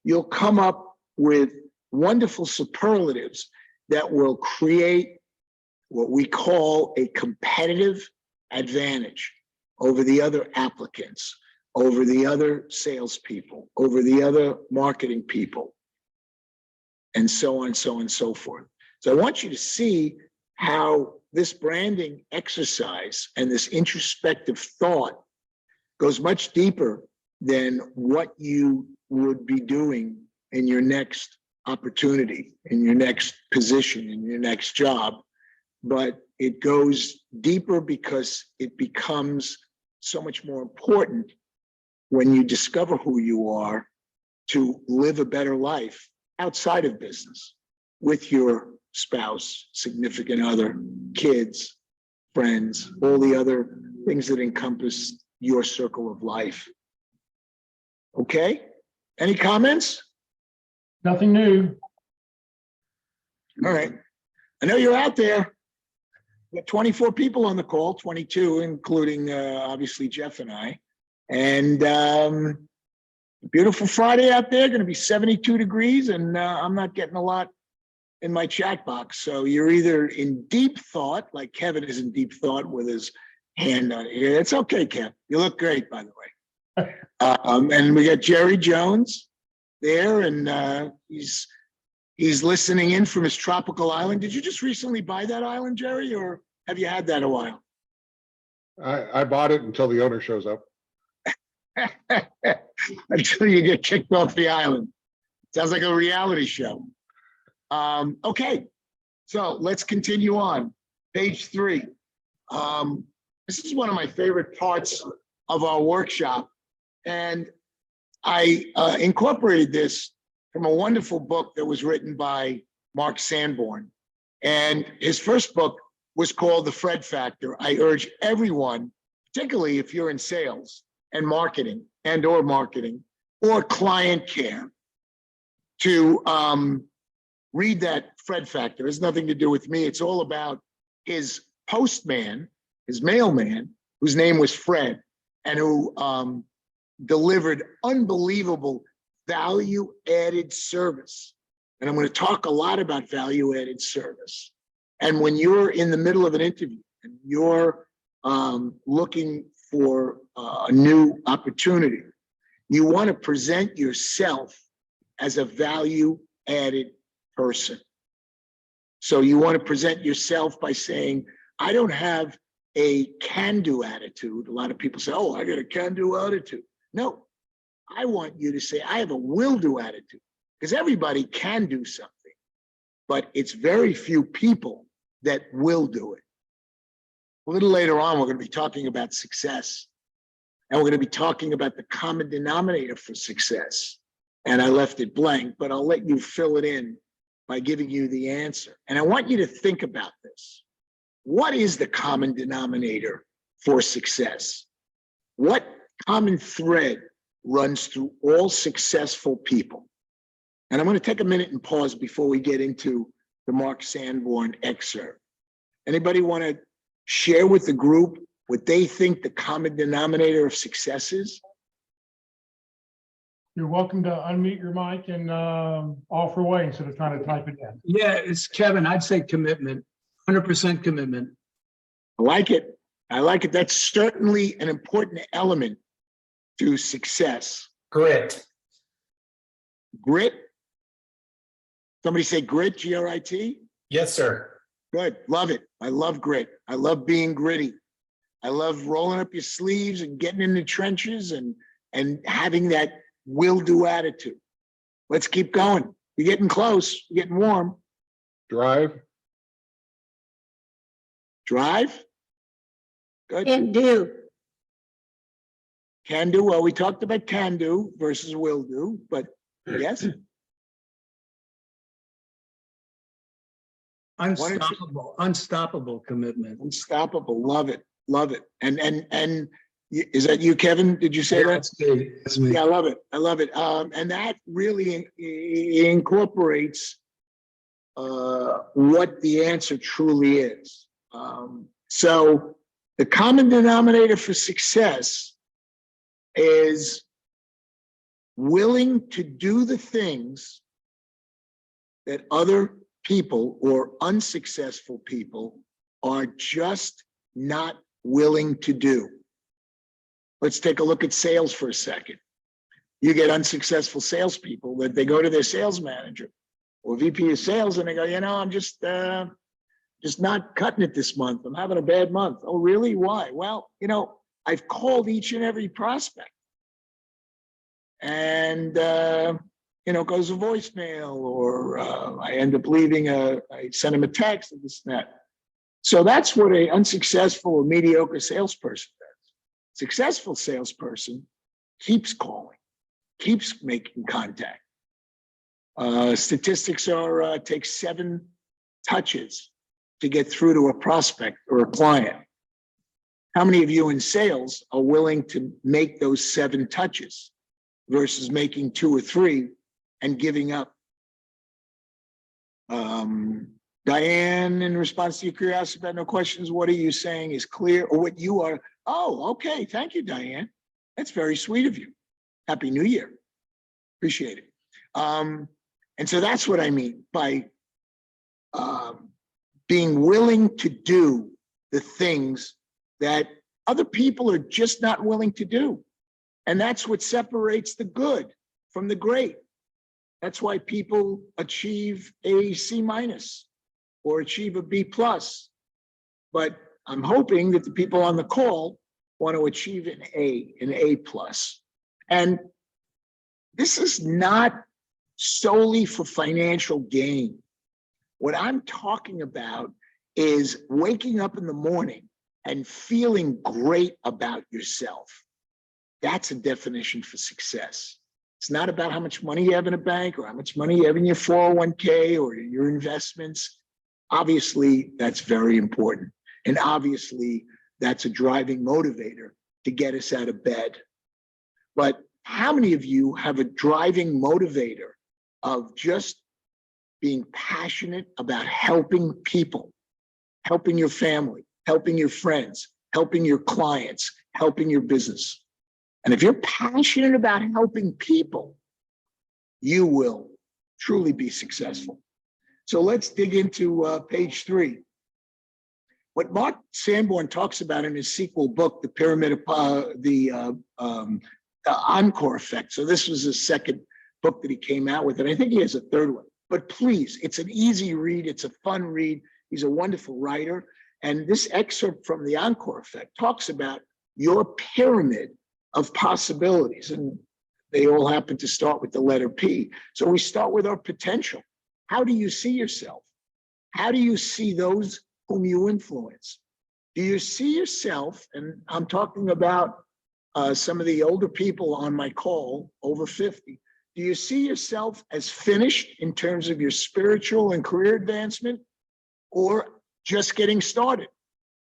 you'll come up with wonderful superlatives that will create what we call a competitive advantage over the other applicants, over the other salespeople, over the other marketing people, and so on, so on, and so forth. So I want you to see how this branding exercise and this introspective thought goes much deeper than what you would be doing in your next opportunity, in your next position, in your next job. But it goes deeper because it becomes so much more important when you discover who you are to live a better life outside of business with your spouse, significant other, kids, friends, all the other things that encompass your circle of life. Okay? Any comments? Nothing new. All right. I know you're out there. We got 24 people on the call, 22, including obviously Jeff and I. And beautiful Friday out there, going to be 72 degrees, and I'm not getting a lot in my chat box. So you're either in deep thought, like Kevin is in deep thought with his hand on it. It's okay, Kev. You look great, by the way. And we got Jerry Jones there, and he's listening in from his tropical island. Did you just recently buy that island, Jerry, or have you had that a while? I bought it until the owner shows up. Until you get kicked off the island. Sounds like a reality show. Okay, so let's continue on. Page 3. This is one of my favorite parts of our workshop, and I incorporated this from a wonderful book that was written by Mark Sanborn. And his first book was called The Fred Factor. I urge everyone, particularly if you're in sales and marketing or client care, to read that Fred Factor. It has nothing to do with me. It's all about his postman, his mailman, whose name was Fred, and who delivered unbelievable value-added service. And I'm going to talk a lot about value-added service. And when you're in the middle of an interview and you're looking for a new opportunity, you want to present yourself as a value-added person. So you want to present yourself by saying, I don't have a can-do attitude. A lot of people say, oh, I got a can-do attitude. No, I want you to say, I have a will-do attitude, because everybody can do something, but it's very few people that will do it. A little later on, we're going to be talking about success, and we're going to be talking about the common denominator for success. And I left it blank, but I'll let you fill it in by giving you the answer. And I want you to think about this. What is the common denominator for success? What common thread runs through all successful people? And I'm going to take a minute and pause before we get into the Mark Sanborn excerpt. Anybody want to share with the group what they think the common denominator of success is? You're welcome to unmute your mic and offer away instead of trying to type it in. Yeah, it's Kevin. I'd say commitment, 100% commitment. I like it. I like it. That's certainly an important element to success. Grit. Grit. Somebody say grit, G-R-I-T? Yes, sir. Good. Love it. I love grit. I love being gritty. I love rolling up your sleeves and getting in the trenches and having that will-do attitude. Let's keep going. You're getting close, you're getting warm. Drive, Drive. Good. Can do. Can do. Well, we talked about can do versus will do, but yes. Unstoppable commitment. Unstoppable. Love it. Love it. And is that you, Kevin? Did you say Yeah, that? that's me. Yeah, I love it. I love it. And that really incorporates what the answer truly is. So the common denominator for success is willing to do the things that other people or unsuccessful people are just not willing to do. Let's take a look at sales for a second. You get unsuccessful salespeople that they go to their sales manager or VP of sales and they go, I'm just not cutting it this month. I'm having a bad month. Oh, really? Why? Well, I've called each and every prospect and, goes to voicemail or I end up leaving I send them a text and this and that. So that's what an unsuccessful or mediocre salesperson does. Successful salesperson keeps calling, keeps making contact. Statistics are take 7 touches to get through to a prospect or a client. How many of you in sales are willing to make those 7 touches versus making 2 or 3 and giving up? Diane, in response to your curiosity about no questions, what are you saying is clear or what you are? Oh, okay. Thank you, Diane. That's very sweet of you. Happy New Year. Appreciate it. And so that's what I mean by being willing to do the things that other people are just not willing to do. And that's what separates the good from the great. That's why people achieve a C- or achieve a B+. But I'm hoping that the people on the call want to achieve an A+. And this is not solely for financial gain. What I'm talking about is waking up in the morning and feeling great about yourself. That's a definition for success. It's not about how much money you have in a bank or how much money you have in your 401k or your investments. Obviously, that's very important. And obviously, that's a driving motivator to get us out of bed. But how many of you have a driving motivator of just being passionate about helping people, helping your family, helping your friends, helping your clients, helping your business? And if you're passionate about helping people, you will truly be successful. So let's dig into page 3. What Mark Sanborn talks about in his sequel book, The Pyramid of the Encore Effect. So this was his second book that he came out with, and I think he has a third one. But please, it's an easy read. It's a fun read. He's a wonderful writer. And this excerpt from The Encore Effect talks about your pyramid of possibilities. And they all happen to start with the letter P. So we start with our potential. How do you see yourself? How do you see those whom you influence? Do you see yourself, and I'm talking about some of the older people on my call, over 50, do you see yourself as finished in terms of your spiritual and career advancement or just getting started?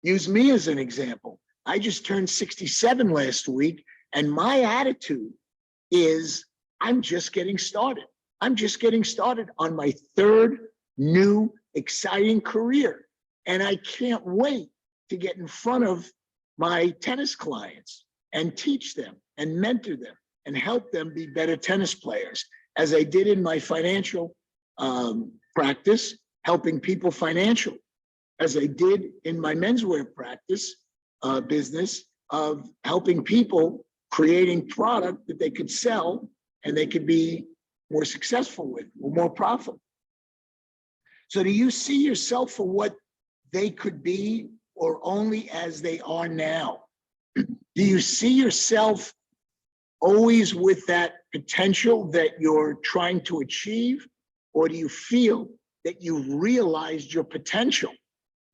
Use me as an example. I just turned 67 last week, and my attitude is I'm just getting started. I'm just getting started on my 3rd new exciting career. And I can't wait to get in front of my tennis clients and teach them and mentor them and help them be better tennis players, as I did in my financial practice, helping people financially, as I did in my menswear practice business of helping people creating product that they could sell and they could be more successful with or more profitable. So do you see yourself for what they could be or only as they are now? Do you see yourself always with that potential that you're trying to achieve? Or do you feel that you've realized your potential?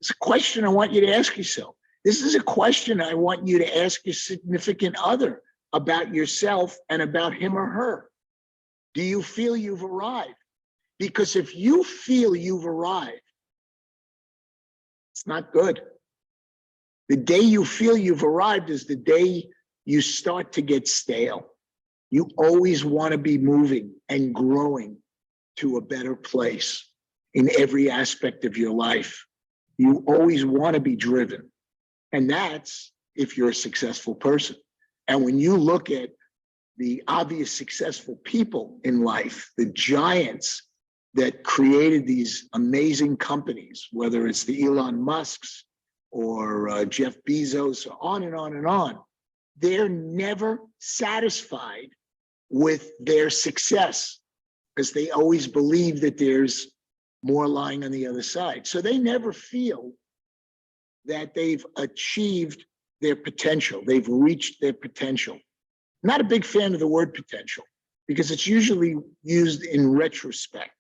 It's a question I want you to ask yourself. This is a question I want you to ask your significant other about yourself and about him or her. Do you feel you've arrived? Because if you feel you've arrived, it's not good. The day you feel you've arrived is the day you start to get stale. You always want to be moving and growing to a better place in every aspect of your life. You always want to be driven. And that's if you're a successful person. And when you look at the obvious successful people in life, the giants that created these amazing companies, whether it's the Elon Musks or Jeff Bezos, or on and on and on, they're never satisfied with their success because they always believe that there's more lying on the other side. So they never feel that they've achieved their potential. They've reached their potential. Not a big fan of the word potential because it's usually used in retrospect.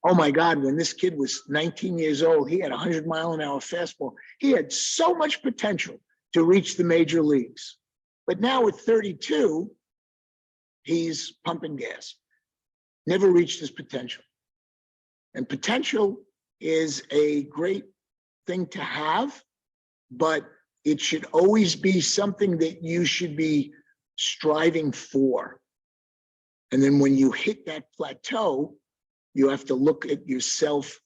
Oh my God, when this kid was 19 years old, he had a 100-mile-an-hour fastball. He had so much potential to reach the major leagues. But now at 32, he's pumping gas. Never reached his potential. And potential is a great thing to have, but it should always be something that you should be striving for. And then when you hit that plateau, you have to look at yourself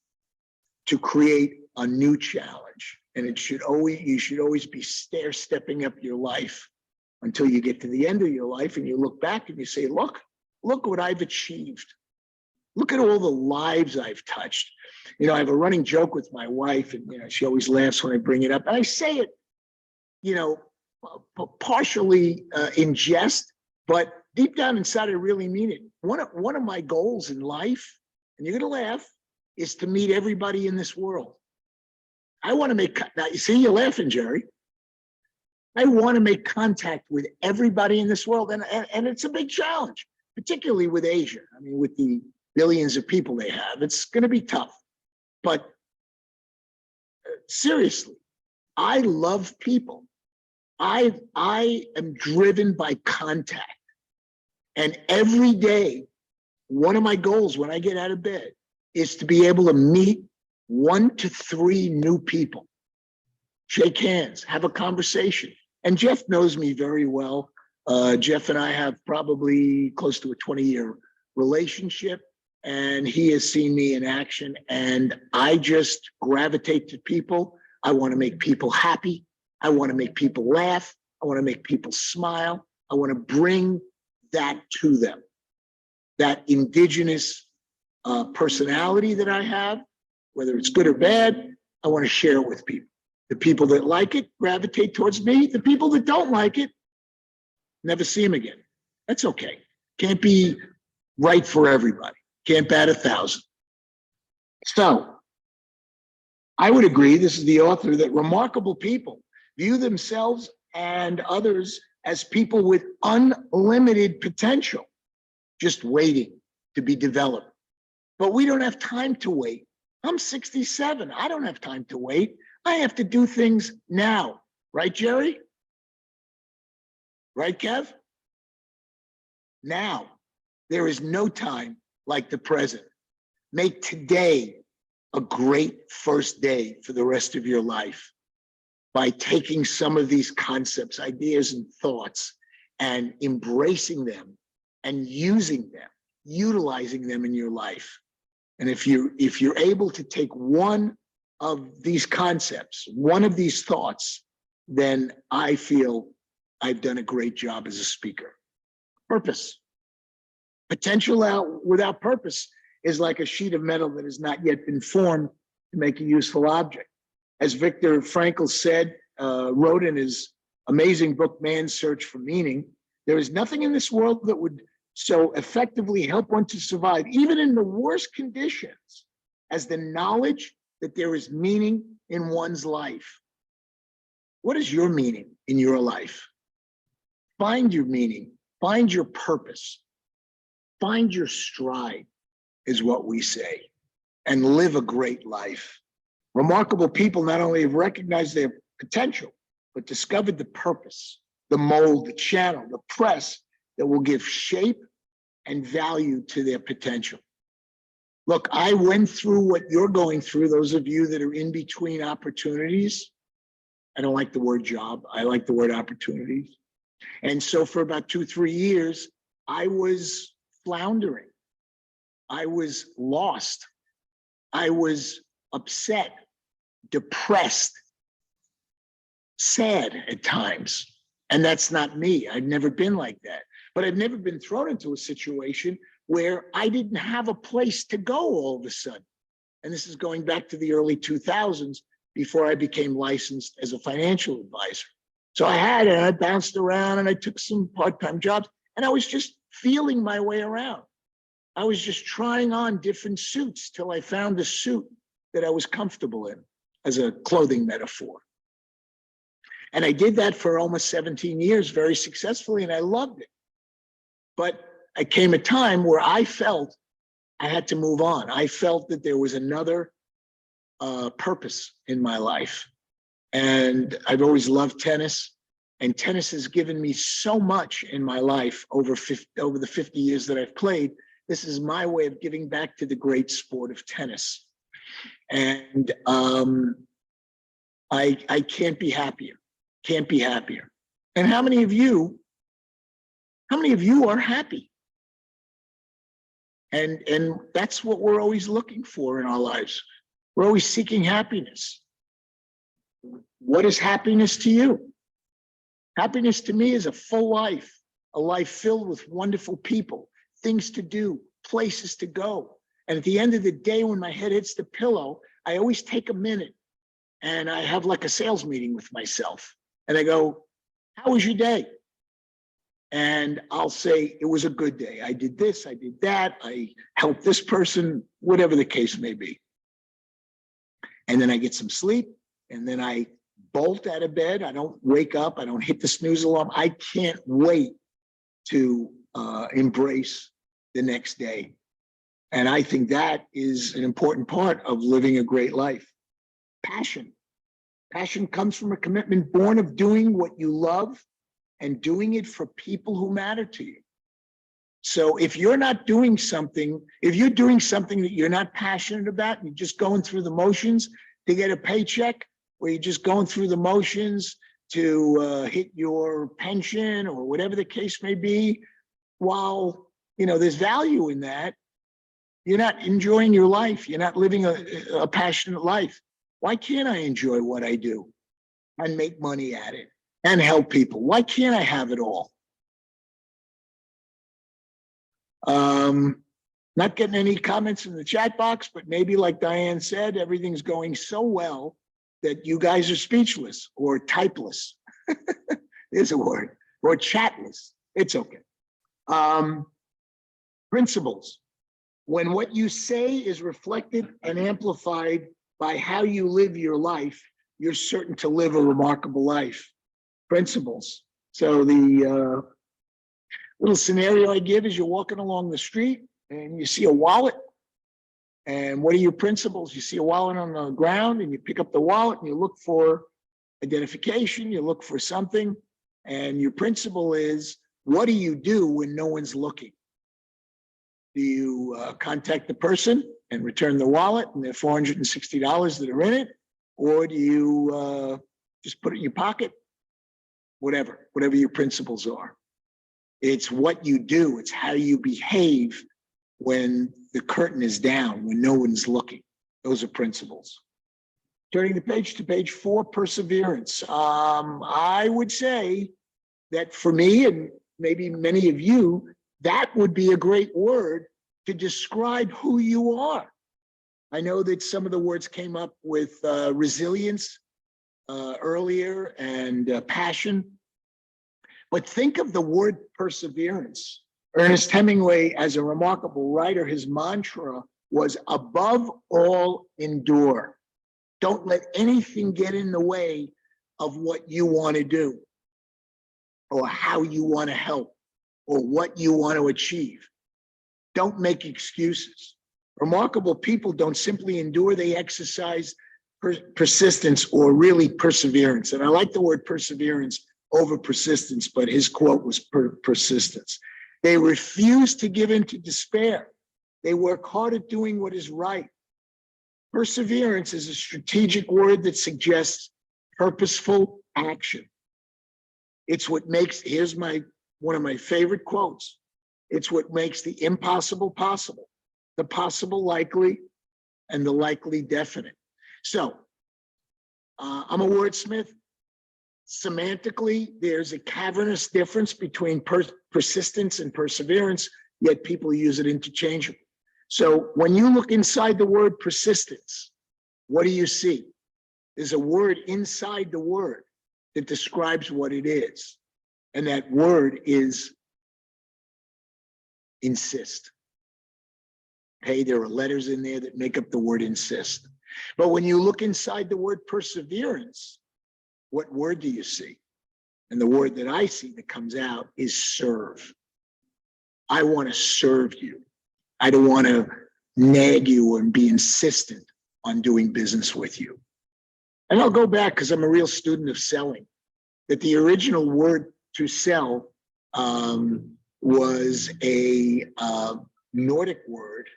to create a new challenge. And you should always be stair-stepping up your life until you get to the end of your life and you look back and you say, look what I've achieved. Look at all the lives I've touched. You know, I have a running joke with my wife, and she always laughs when I bring it up. And I say it, partially in jest, but deep down inside, I really mean it. One of my goals in life, and you're going to laugh, is to meet everybody in this world. I want to now you see, you're laughing, Jerry. I want to make contact with everybody in this world. And it's a big challenge, particularly with Asia. I mean, with the billions of people they have, it's going to be tough. But seriously, I love people. I am driven by contact. And every day, one of my goals when I get out of bed is to be able to meet 1 to 3 new people, shake hands, have a conversation. And Jeff knows me very well. Jeff and I have probably close to a 20-year relationship, and he has seen me in action, and I just gravitate to people. I want to make people happy. I want to make people laugh. I want to make people smile. I want to bring that to them. That indigenous personality that I have, whether it's good or bad, I want to share it with people. The people that like it gravitate towards me. The people that don't like it, never see them again. That's okay. Can't be right for everybody. Can't bat 1,000. So I would agree, this is the author, that remarkable people view themselves and others as people with unlimited potential, just waiting to be developed. But we don't have time to wait. I'm 67. I don't have time to wait. I have to do things now. Right, Jerry? Right, Kev? Now. There is no time like the present. Make today a great first day for the rest of your life by taking some of these concepts, ideas, and thoughts and embracing them and using them, utilizing them in your life. And if you're able to take one of these concepts, one of these thoughts, then I feel I've done a great job as a speaker. Purpose. Potential out without purpose is like a sheet of metal that has not yet been formed to make a useful object. As Viktor Frankl said, wrote in his amazing book, Man's Search for Meaning, there is nothing in this world that would so effectively help one to survive, even in the worst conditions, as the knowledge that there is meaning in one's life. What is your meaning in your life? Find your meaning, find your purpose, find your stride, is what we say, and live a great life. Remarkable people not only have recognized their potential, but discovered the purpose, the mold, the channel, the press that will give shape and value to their potential. Look, I went through what you're going through, those of you that are in between opportunities. I don't like the word job. I like the word opportunities. And so for about 2-3 years, I was floundering. I was lost. I was upset, depressed, sad at times. And that's not me. I've never been like that. But I've never been thrown into a situation where I didn't have a place to go all of a sudden. And this is going back to the early 2000s, before I became licensed as a financial advisor. So I bounced around and I took some part-time jobs, and I was just feeling my way around. I was just trying on different suits till I found a suit that I was comfortable in, as a clothing metaphor. And I did that for almost 17 years very successfully, and I loved it. But it came a time where I felt I had to move on. I felt that there was another purpose in my life. And I've always loved tennis, and tennis has given me so much in my life over the 50 years that I've played. This is my way of giving back to the great sport of tennis. And I can't be happier, can't be happier. And how many of you are happy? And that's what we're always looking for in our lives. We're always seeking happiness. What is happiness to you? Happiness to me is a full life, a life filled with wonderful people, things to do, places to go. And at the end of the day, when my head hits the pillow, I always take a minute and I have like a sales meeting with myself. And I go, how was your day? And I'll say, it was a good day. I did this, I did that, I helped this person, whatever the case may be. And then I get some sleep, and then I bolt out of bed. I don't wake up, I don't hit the snooze alarm. I can't wait to embrace the next day. And I think that is an important part of living a great life. Passion. Passion comes from a commitment born of doing what you love and doing it for people who matter to you. So if you're not doing something, if you're doing something that you're not passionate about, and you're just going through the motions to get a paycheck, or you're just going through the motions to hit your pension or whatever the case may be, while there's value in that, you're not enjoying your life. You're not living a passionate life. Why can't I enjoy what I do and make money at it and help people? Why can't I have it all? Not getting any comments in the chat box, but maybe like Diane said, everything's going so well that you guys are speechless or typeless. There's a word. Or chatless. It's okay. Principles. When what you say is reflected and amplified by how you live your life, you're certain to live a remarkable life. Principles. So the little scenario I give is you're walking along the street and you see a wallet. And what are your principles? You see a wallet on the ground and you pick up the wallet and you look for identification, you look for something. And your principle is, what do you do when no one's looking? Do you contact the person and return the wallet and the $460 that are in it? Or do you just put it in your pocket? Whatever your principles are. It's what you do. It's how you behave when the curtain is down, when no one's looking. Those are principles. Turning the page to page 4, perseverance. I would say that for me, and maybe many of you, that would be a great word to describe who you are. I know that some of the words came up with resilience earlier and passion, but think of the word perseverance. Ernest Hemingway, as a remarkable writer, his mantra was above all endure. Don't let anything get in the way of what you want to do or how you want to help or what you want to achieve. Don't make excuses. Remarkable people don't simply endure, they exercise persistence or really perseverance. And I like the word perseverance over persistence, but his quote was persistence. They refuse to give in to despair. They work hard at doing what is right. Perseverance is a strategic word that suggests purposeful action. It's what makes, here's one of my favorite quotes. It's what makes the impossible possible, the possible likely, and the likely definite. So I'm a wordsmith. Semantically, there's a cavernous difference between persistence and perseverance, yet people use it interchangeably. So when you look inside the word persistence, what do you see? There's a word inside the word that describes what it is. And that word is insist. Okay, there are letters in there that make up the word insist. But when you look inside the word perseverance, what word do you see? And the word that I see that comes out is serve. I want to serve you. I don't want to nag you and be insistent on doing business with you. And I'll go back because I'm a real student of selling, that the original word to sell was a Nordic word,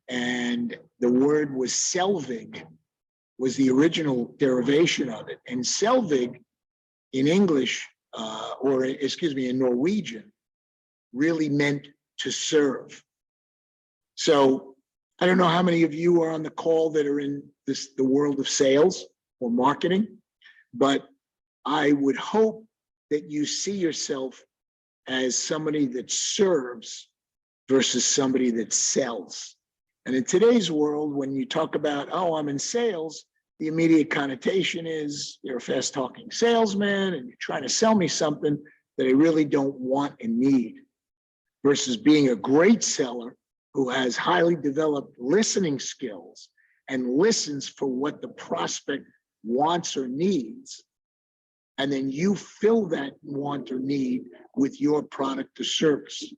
and the word was selvig, was the original derivation of it. And selvig in English, in Norwegian, really meant to serve. So I don't know how many of you are on the call that are in the world of sales or marketing, but I would hope that you see yourself as somebody that serves versus somebody that sells. And in today's world, when you talk about, oh, I'm in sales, the immediate connotation is you're a fast talking salesman and you're trying to sell me something that I really don't want and need, versus being a great seller who has highly developed listening skills and listens for what the prospect wants or needs. And then you fill that want or need with your product or service.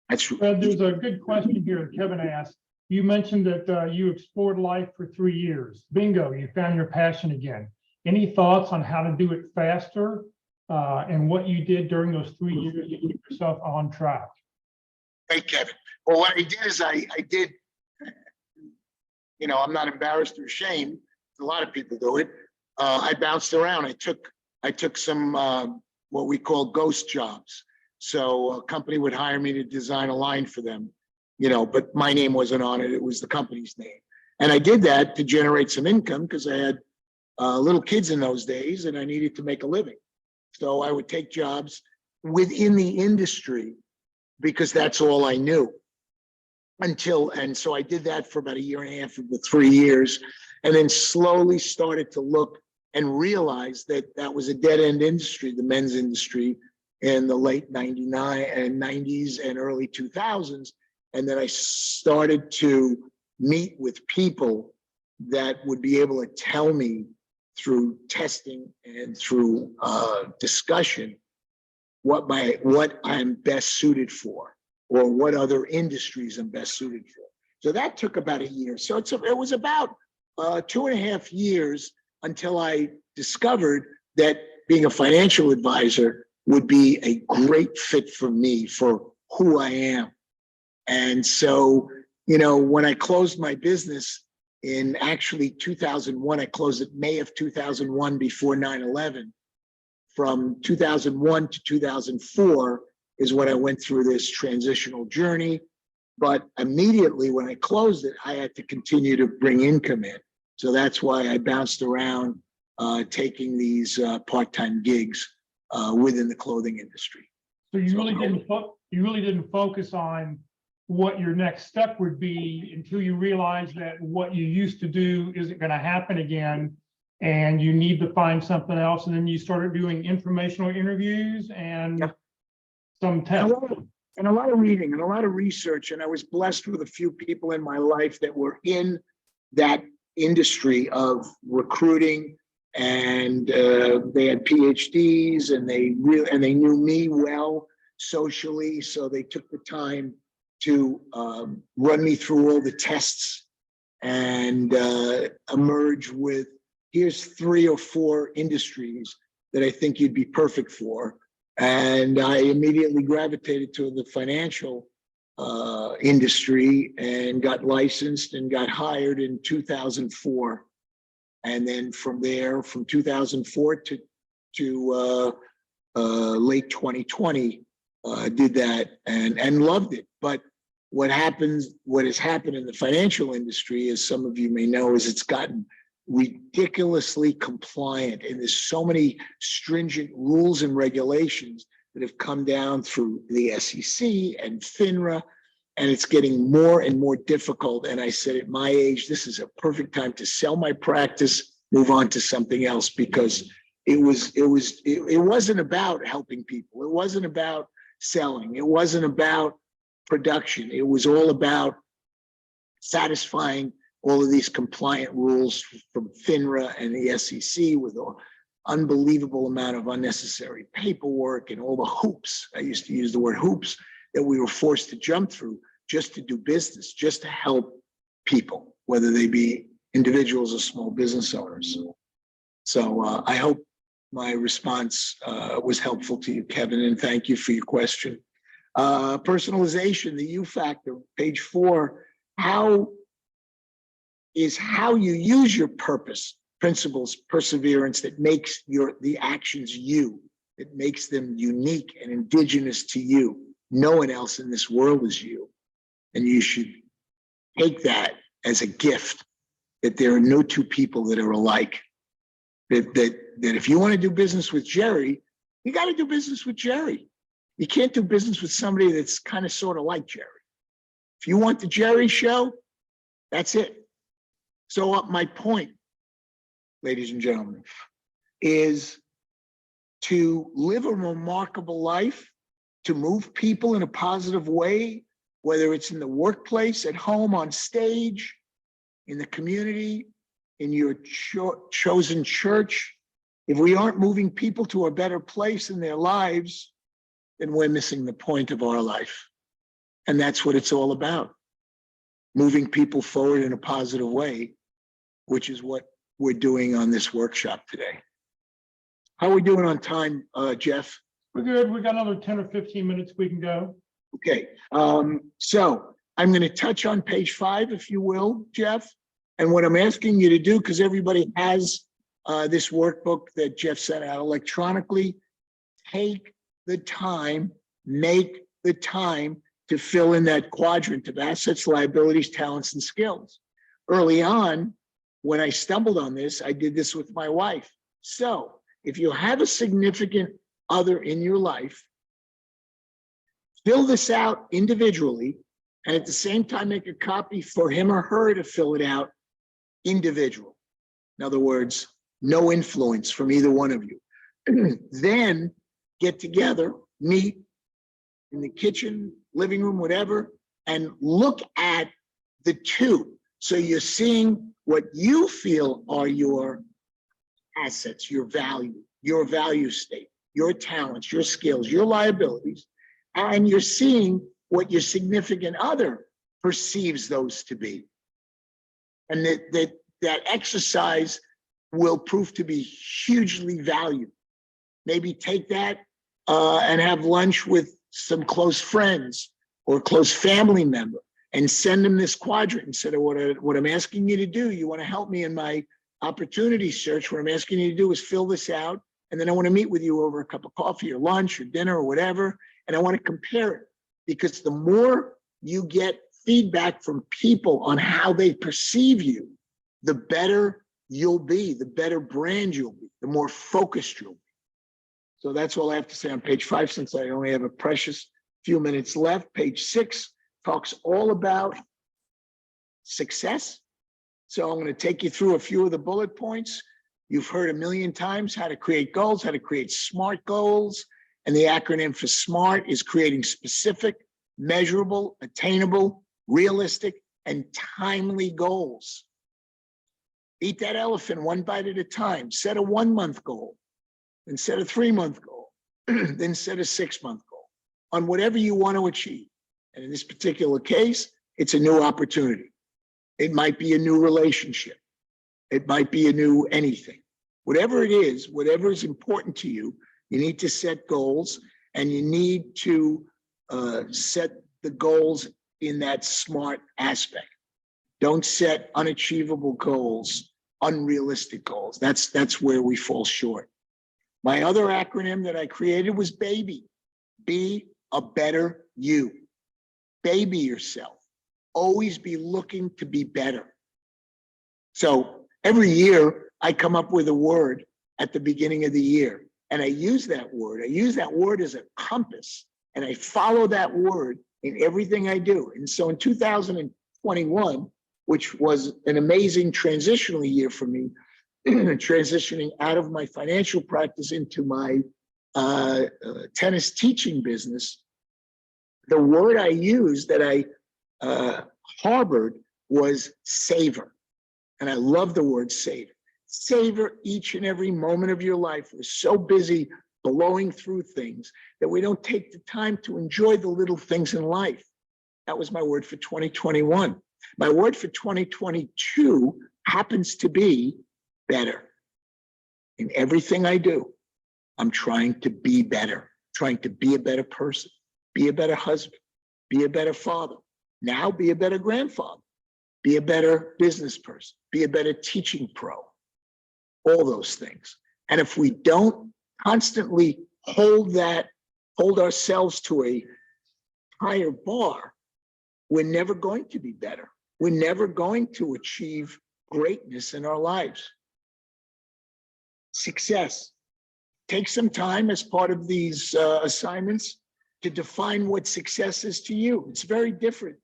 That's There's a good question here that Kevin asked. You mentioned that you explored life for 3 years. Bingo, you found your passion again. Any thoughts on how to do it faster and what you did during those 3 years to keep yourself on track? Hey, Kevin. Well, what I did is I did, I'm not embarrassed or ashamed. A lot of people do it. I bounced around. I took some what we call ghost jobs. So a company would hire me to design a line for them, but my name wasn't on it. It was the company's name. And I did that to generate some income because I had little kids in those days and I needed to make a living. So I would take jobs within the industry because that's all I knew. And so I did that for about 1.5 years of the 3 years, and then slowly started to look and realize that that was a dead end industry, the men's industry, in the late 90s and early 2000s. And then I started to meet with people that would be able to tell me through testing and through discussion what I'm best suited for, or what other industries I'm best suited for. So that took about 1 year. So it was about 2.5 years until I discovered that being a financial advisor would be a great fit for me, for who I am. And so, when I closed my business in actually 2001, I closed it May of 2001 before 9/11. From 2001 to 2004 is when I went through this transitional journey. But immediately when I closed it, I had to continue to bring income in. So that's why I bounced around taking these part-time gigs within the clothing industry. So you really didn't focus on what your next step would be until you realized that what you used to do isn't going to happen again, and you need to find something else. And then you started doing informational interviews and some tests. And a lot of reading and a lot of research. And I was blessed with a few people in my life that were in that industry of recruiting, and they had PhDs, and they knew me well socially, so they took the time to run me through all the tests and emerge with, here's 3 or 4 industries that I think you'd be perfect for. And I immediately gravitated to the financial industry and got licensed and got hired in 2004. And then from there, from 2004 to late 2020, did that and loved it. But what has happened in the financial industry, as some of you may know, is it's gotten ridiculously compliant, and there's so many stringent rules and regulations that have come down through the SEC and FINRA, and it's getting more and more difficult. And I said, at my age, this is a perfect time to sell my practice, move on to something else, because it wasn't about helping people. It wasn't about selling. It wasn't about production. It was all about satisfying all of these compliant rules from FINRA and the SEC with an unbelievable amount of unnecessary paperwork and all the hoops. I used to use the word hoops that we were forced to jump through just to do business, just to help people, whether they be individuals or small business owners. So I hope my response was helpful to you, Kevin, and thank you for your question. Personalization, the U factor, page 4, how you use your purpose, principles, perseverance that makes the actions you, that makes them unique and indigenous to you. No one else in this world is you. And you should take that as a gift, that there are no 2 people that are alike. That if you want to do business with Jerry, you got to do business with Jerry. You can't do business with somebody that's kind of sort of like Jerry. If you want the Jerry show, that's it. So my point, ladies and gentlemen, is to live a remarkable life, to move people in a positive way, whether it's in the workplace, at home, on stage, in the community, in your chosen church. If we aren't moving people to a better place in their lives, then we're missing the point of our life. And that's what it's all about. Moving people forward in a positive way, which is what we're doing on this workshop today. How are we doing on time, Jeff? We're good. We got another 10 or 15 minutes we can go. Okay, so I'm going to touch on page 5, if you will, Jeff. And what I'm asking you to do, because everybody has this workbook that Jeff sent out electronically, take the time, make the time to fill in that quadrant of assets, liabilities, talents, and skills. Early on, when I stumbled on this, I did this with my wife. So if you have a significant other in your life, fill this out individually, and at the same time, make a copy for him or her to fill it out individual. In other words, no influence from either one of you. Then get together, meet in the kitchen, living room, whatever, and look at the 2. So you're seeing what you feel are your assets, your value state, your talents, your skills, your liabilities, and you're seeing what your significant other perceives those to be. And that exercise will prove to be hugely valuable. Maybe take that and have lunch with some close friends or close family member and send them this quadrant and say, what I'm asking you to do, you want to help me in my opportunity search, what I'm asking you to do is fill this out, and then I want to meet with you over a cup of coffee or lunch or dinner or whatever, and I want to compare it, because the more you get feedback from people on how they perceive you, the better you'll be, the better brand you'll be, the more focused you'll be. So that's all I have to say on page 5, since I only have a precious few minutes left. Page 6 talks all about success. So I'm going to take you through a few of the bullet points. You've heard a million times how to create goals, how to create SMART goals. And the acronym for SMART is creating specific, measurable, attainable, realistic, and timely goals. Eat that elephant one bite at a time. Set a 1 month goal, then set a 3 month goal, then set a 6 month goal on whatever you want to achieve. And in this particular case, it's a new opportunity. It might be a new relationship. It might be a new anything. Whatever it is, whatever is important to you, you need to set goals, and you need to set the goals in that SMART aspect. Don't set unachievable goals, unrealistic goals. That's where we fall short. My other acronym that I created was BABY. Be a better you. Baby yourself. Always be looking to be better. So every year I come up with a word at the beginning of the year, and I use that word. I use that word as a compass, and I follow that word in everything I do. And so in 2021, which was an amazing transitional year for me, transitioning out of my financial practice into my tennis teaching business, the word I used that I harbored was savor. And I love the word savor. Savor each and every moment of your life. We're so busy blowing through things that we don't take the time to enjoy the little things in life. That was my word for 2021. My word for 2022 happens to be better. In everything I do, I'm trying to be better, trying to be a better person, be a better husband, be a better father, now be a better grandfather, be a better business person, be a better teaching pro, all those things. And if we don't constantly hold ourselves to a higher bar, we're never going to be better. We're never going to achieve greatness in our lives. Success. Take some time as part of these assignments to define what success is to you. It's very different.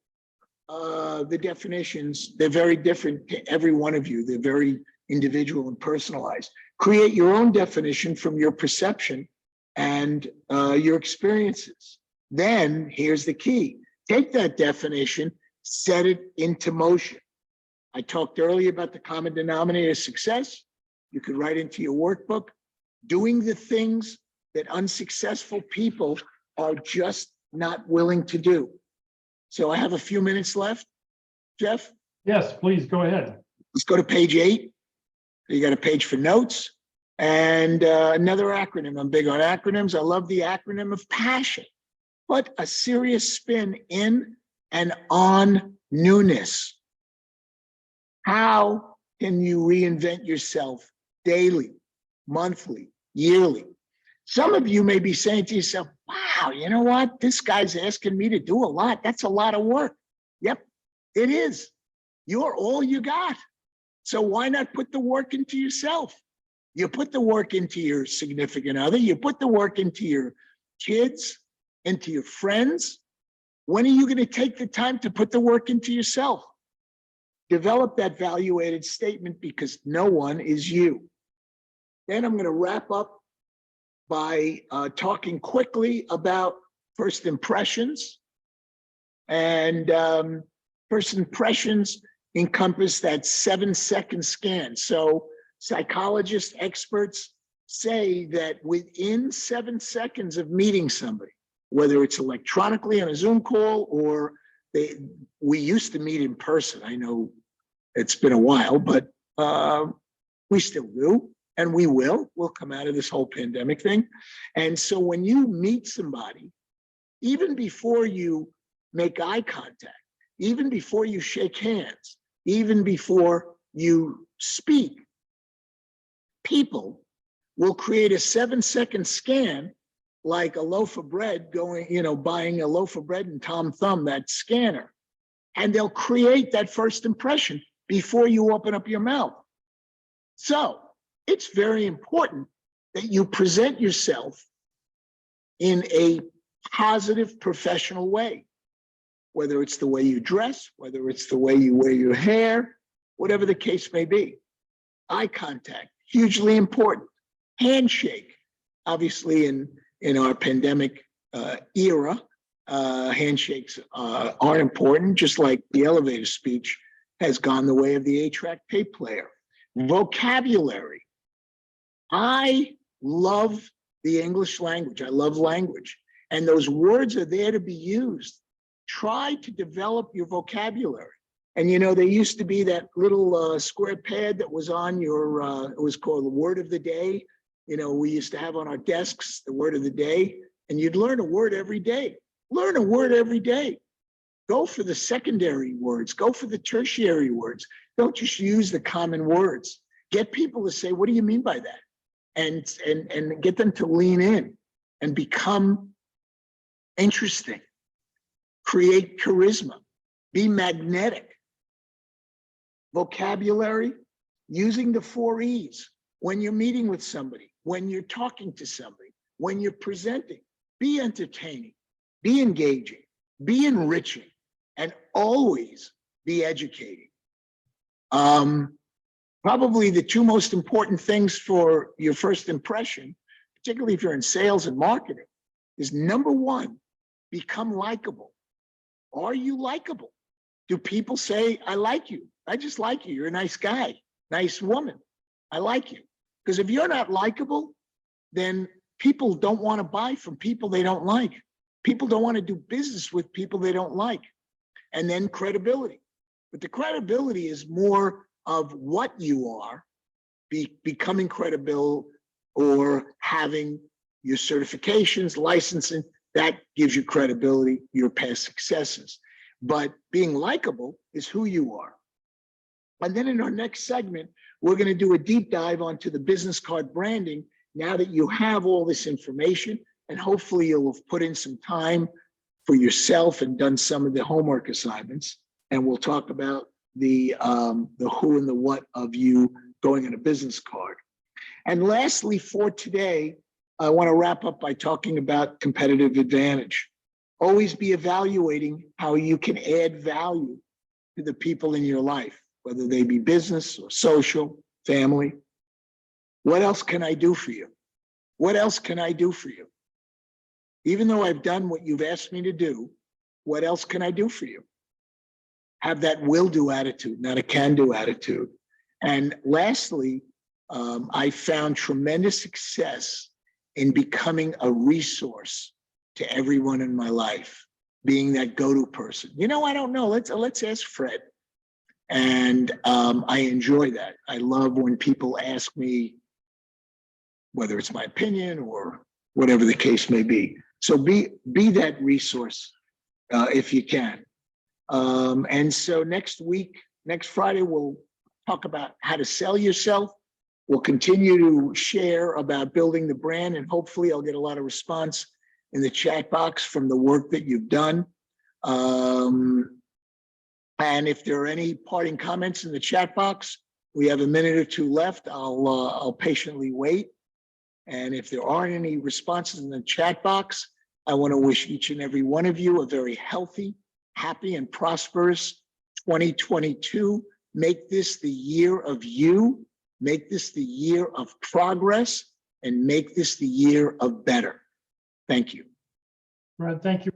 The definitions, they're very different to every one of you. They're very individual and personalized. Create your own definition from your perception and your experiences. Then here's the key. Take that definition, set it into motion. I talked earlier about the common denominator of success. You could write into your workbook, doing the things that unsuccessful people are just not willing to do. So I have a few minutes left. Jeff? Yes, please go ahead. Let's go to page 8. You got a page for notes and another acronym. I'm big on acronyms. I love the acronym of PASSION. Put a serious spin in and on newness. How can you reinvent yourself daily, monthly, yearly? Some of you may be saying to yourself, wow, you know what? This guy's asking me to do a lot. That's a lot of work. Yep, it is. You're all you got. So why not put the work into yourself? You put the work into your significant other. You put the work into your kids, into your friends. When are you going to take the time to put the work into yourself? Develop that value-added statement, because no one is you. Then I'm going to wrap up by talking quickly about first impressions. And first impressions encompass that 7-second scan. So psychologists, experts say that within 7 seconds of meeting somebody, whether it's electronically on a Zoom call or we used to meet in person. I know it's been a while, but we still do, and we will. We'll come out of this whole pandemic thing. And so when you meet somebody, even before you make eye contact, even before you shake hands, even before you speak, people will create a 7-second scan, like a loaf of bread going, buying a loaf of bread and Tom Thumb, that scanner. And they'll create that first impression before you open up your mouth. So it's very important that you present yourself in a positive professional way, whether it's the way you dress, whether it's the way you wear your hair, whatever the case may be. Eye contact, hugely important. Handshake, obviously in our pandemic era, handshakes are important, just like the elevator speech has gone the way of the 8-track tape player. Vocabulary. I love the English language. I love language. And those words are there to be used. Try to develop your vocabulary. And you know, there used to be that little square pad that was on your, it was called the word of the day. You know, we used to have on our desks the word of the day, and you'd learn a word every day. Learn a word every day. Go for the secondary words. Go for the tertiary words. Don't just use the common words. Get people to say, what do you mean by that? And get them to lean in and become interesting. Create charisma. Be magnetic. Vocabulary, using the 4 E's when you're meeting with somebody, when you're talking to somebody, when you're presenting. Be entertaining, be engaging, be enriching, and always be educating. Probably the 2 most important things for your first impression, particularly if you're in sales and marketing, is number 1, become likable. Are you likable? Do people say, I like you? I just like you. You're a nice guy, nice woman. I like you. Because if you're not likable, then people don't want to buy from people they don't like. People don't want to do business with people they don't like. And then credibility. But the credibility is more of what you are, becoming credible, or having your certifications, licensing. That gives you credibility, your past successes. But being likable is who you are. And then in our next segment, we're going to do a deep dive onto the business card branding now that you have all this information, and hopefully you'll have put in some time for yourself and done some of the homework assignments. And we'll talk about the who and the what of you going on a business card. And lastly, for today, I want to wrap up by talking about competitive advantage. Always be evaluating how you can add value to the people in your life, whether they be business or social, family. What else can I do for you? What else can I do for you? Even though I've done what you've asked me to do, what else can I do for you? Have that will-do attitude, not a can-do attitude. And lastly, I found tremendous success in becoming a resource to everyone in my life, being that go-to person. You know, I don't know. Let's ask Fred. And I enjoy that. I love when people ask me, whether it's my opinion or whatever the case may be. So be that resource if you can. And so next week, next Friday, we'll talk about how to sell yourself. We'll continue to share about building the brand, and hopefully I'll get a lot of response in the chat box from the work that you've done. And if there are any parting comments in the chat box, we have a minute or 2 left. I'll patiently wait. And if there aren't any responses in the chat box, I want to wish each and every one of you a very healthy, happy, and prosperous 2022. Make this the year of you. Make this the year of progress, and make this the year of better. Thank you. Fred, thank you.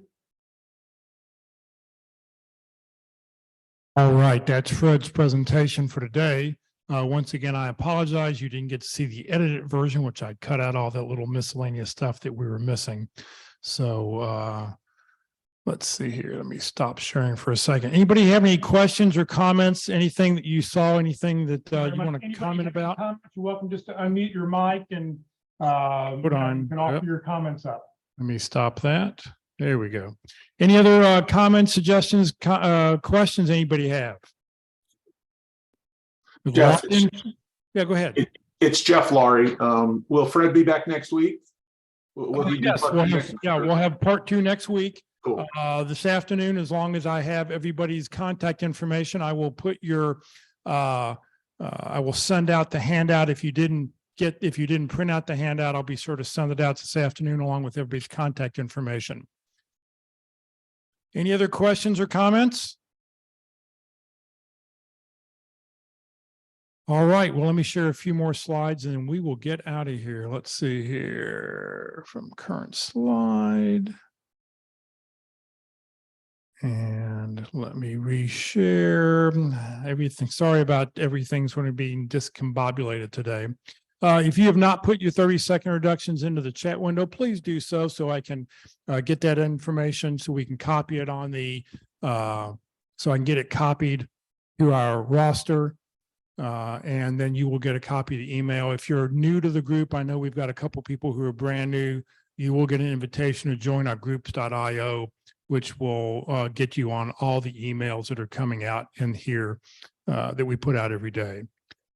All right, that's Fred's presentation for today. Once again, I apologize. You didn't get to see the edited version, which I cut out all that little miscellaneous stuff that we were missing. So let's see here. Let me stop sharing for a second. Anybody have any questions or comments? Anything that you saw? Anything that you want to comment about? You're welcome just to unmute your mic and Hold on. you can offer Yep. your comments up. Let me stop that. There we go. Any other comments, suggestions, questions anybody have? Jeff, Yeah, go ahead. it's Jeff Laurie. Will Fred be back next week? Will he be Yes, part we'll two have, next week? yeah, we'll have part 2 next week. Cool. This afternoon, as long as I have everybody's contact information, I will put your, I will send out the handout. If you didn't print out the handout, I'll be sure to send it out this afternoon along with everybody's contact information. Any other questions or comments? All right, well, let me share a few more slides and then we will get out of here. Let's see here from current slide. And let me reshare everything. Sorry about everything sort of being discombobulated today. If you have not put your 30-second reductions into the chat window, please do so I can get that information so we can copy it on the, so I can get it copied to our roster. And then you will get a copy of the email. If you're new to the group, I know we've got a couple people who are brand new. You will get an invitation to join our groups.io, which will get you on all the emails that are coming out in here that we put out every day.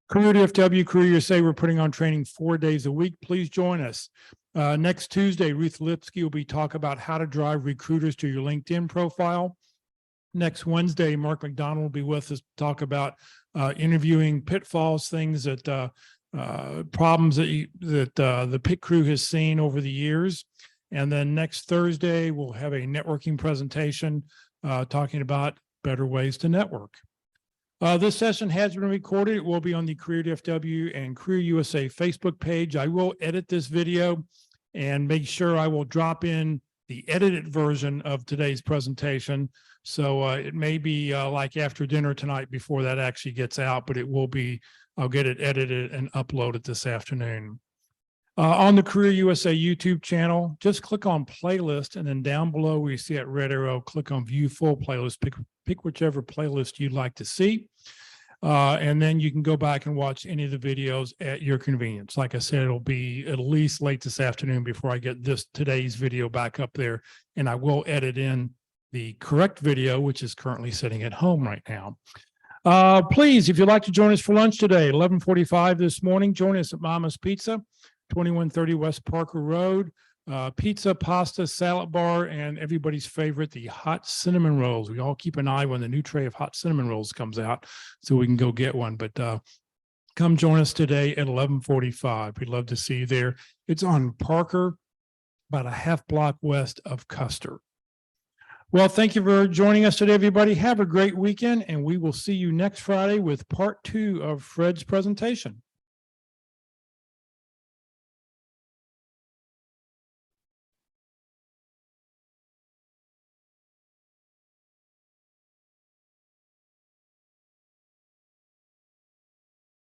Career DFW, Career USA, we're putting on training 4 days a week. Please join us. Next Tuesday, Ruth Lipsky will be talking about how to drive recruiters to your LinkedIn profile. Next Wednesday, Mark McDonald will be with us to talk about interviewing pitfalls, things that problems that the pit crew has seen over the years. And then next Thursday, we'll have a networking presentation talking about better ways to network. This session has been recorded. It will be on the Career DFW and Career USA Facebook page. I will edit this video and make sure I will drop in the edited version of today's presentation. So it may be like after dinner tonight before that actually gets out, but it will be, I'll get it edited and uploaded this afternoon. On the Career USA YouTube channel, just click on playlist, and then down below where you see that red arrow, click on view full playlist, pick whichever playlist you'd like to see. And then you can go back and watch any of the videos at your convenience. Like I said, it'll be at least late this afternoon before I get today's video back up there, and I will edit in the correct video, which is currently sitting at home right now. Please, if you'd like to join us for lunch today, 11:45 this morning, join us at Mama's Pizza, 2130 West Parker Road. Pizza, pasta, salad bar, and everybody's favorite, the hot cinnamon rolls. We all keep an eye when the new tray of hot cinnamon rolls comes out so we can go get one. But come join us today at 11:45. We'd love to see you there. It's on Parker, about a half block west of Custer. Well, thank you for joining us today, everybody. Have a great weekend, and we will see you next Friday with part 2 of Fred's presentation.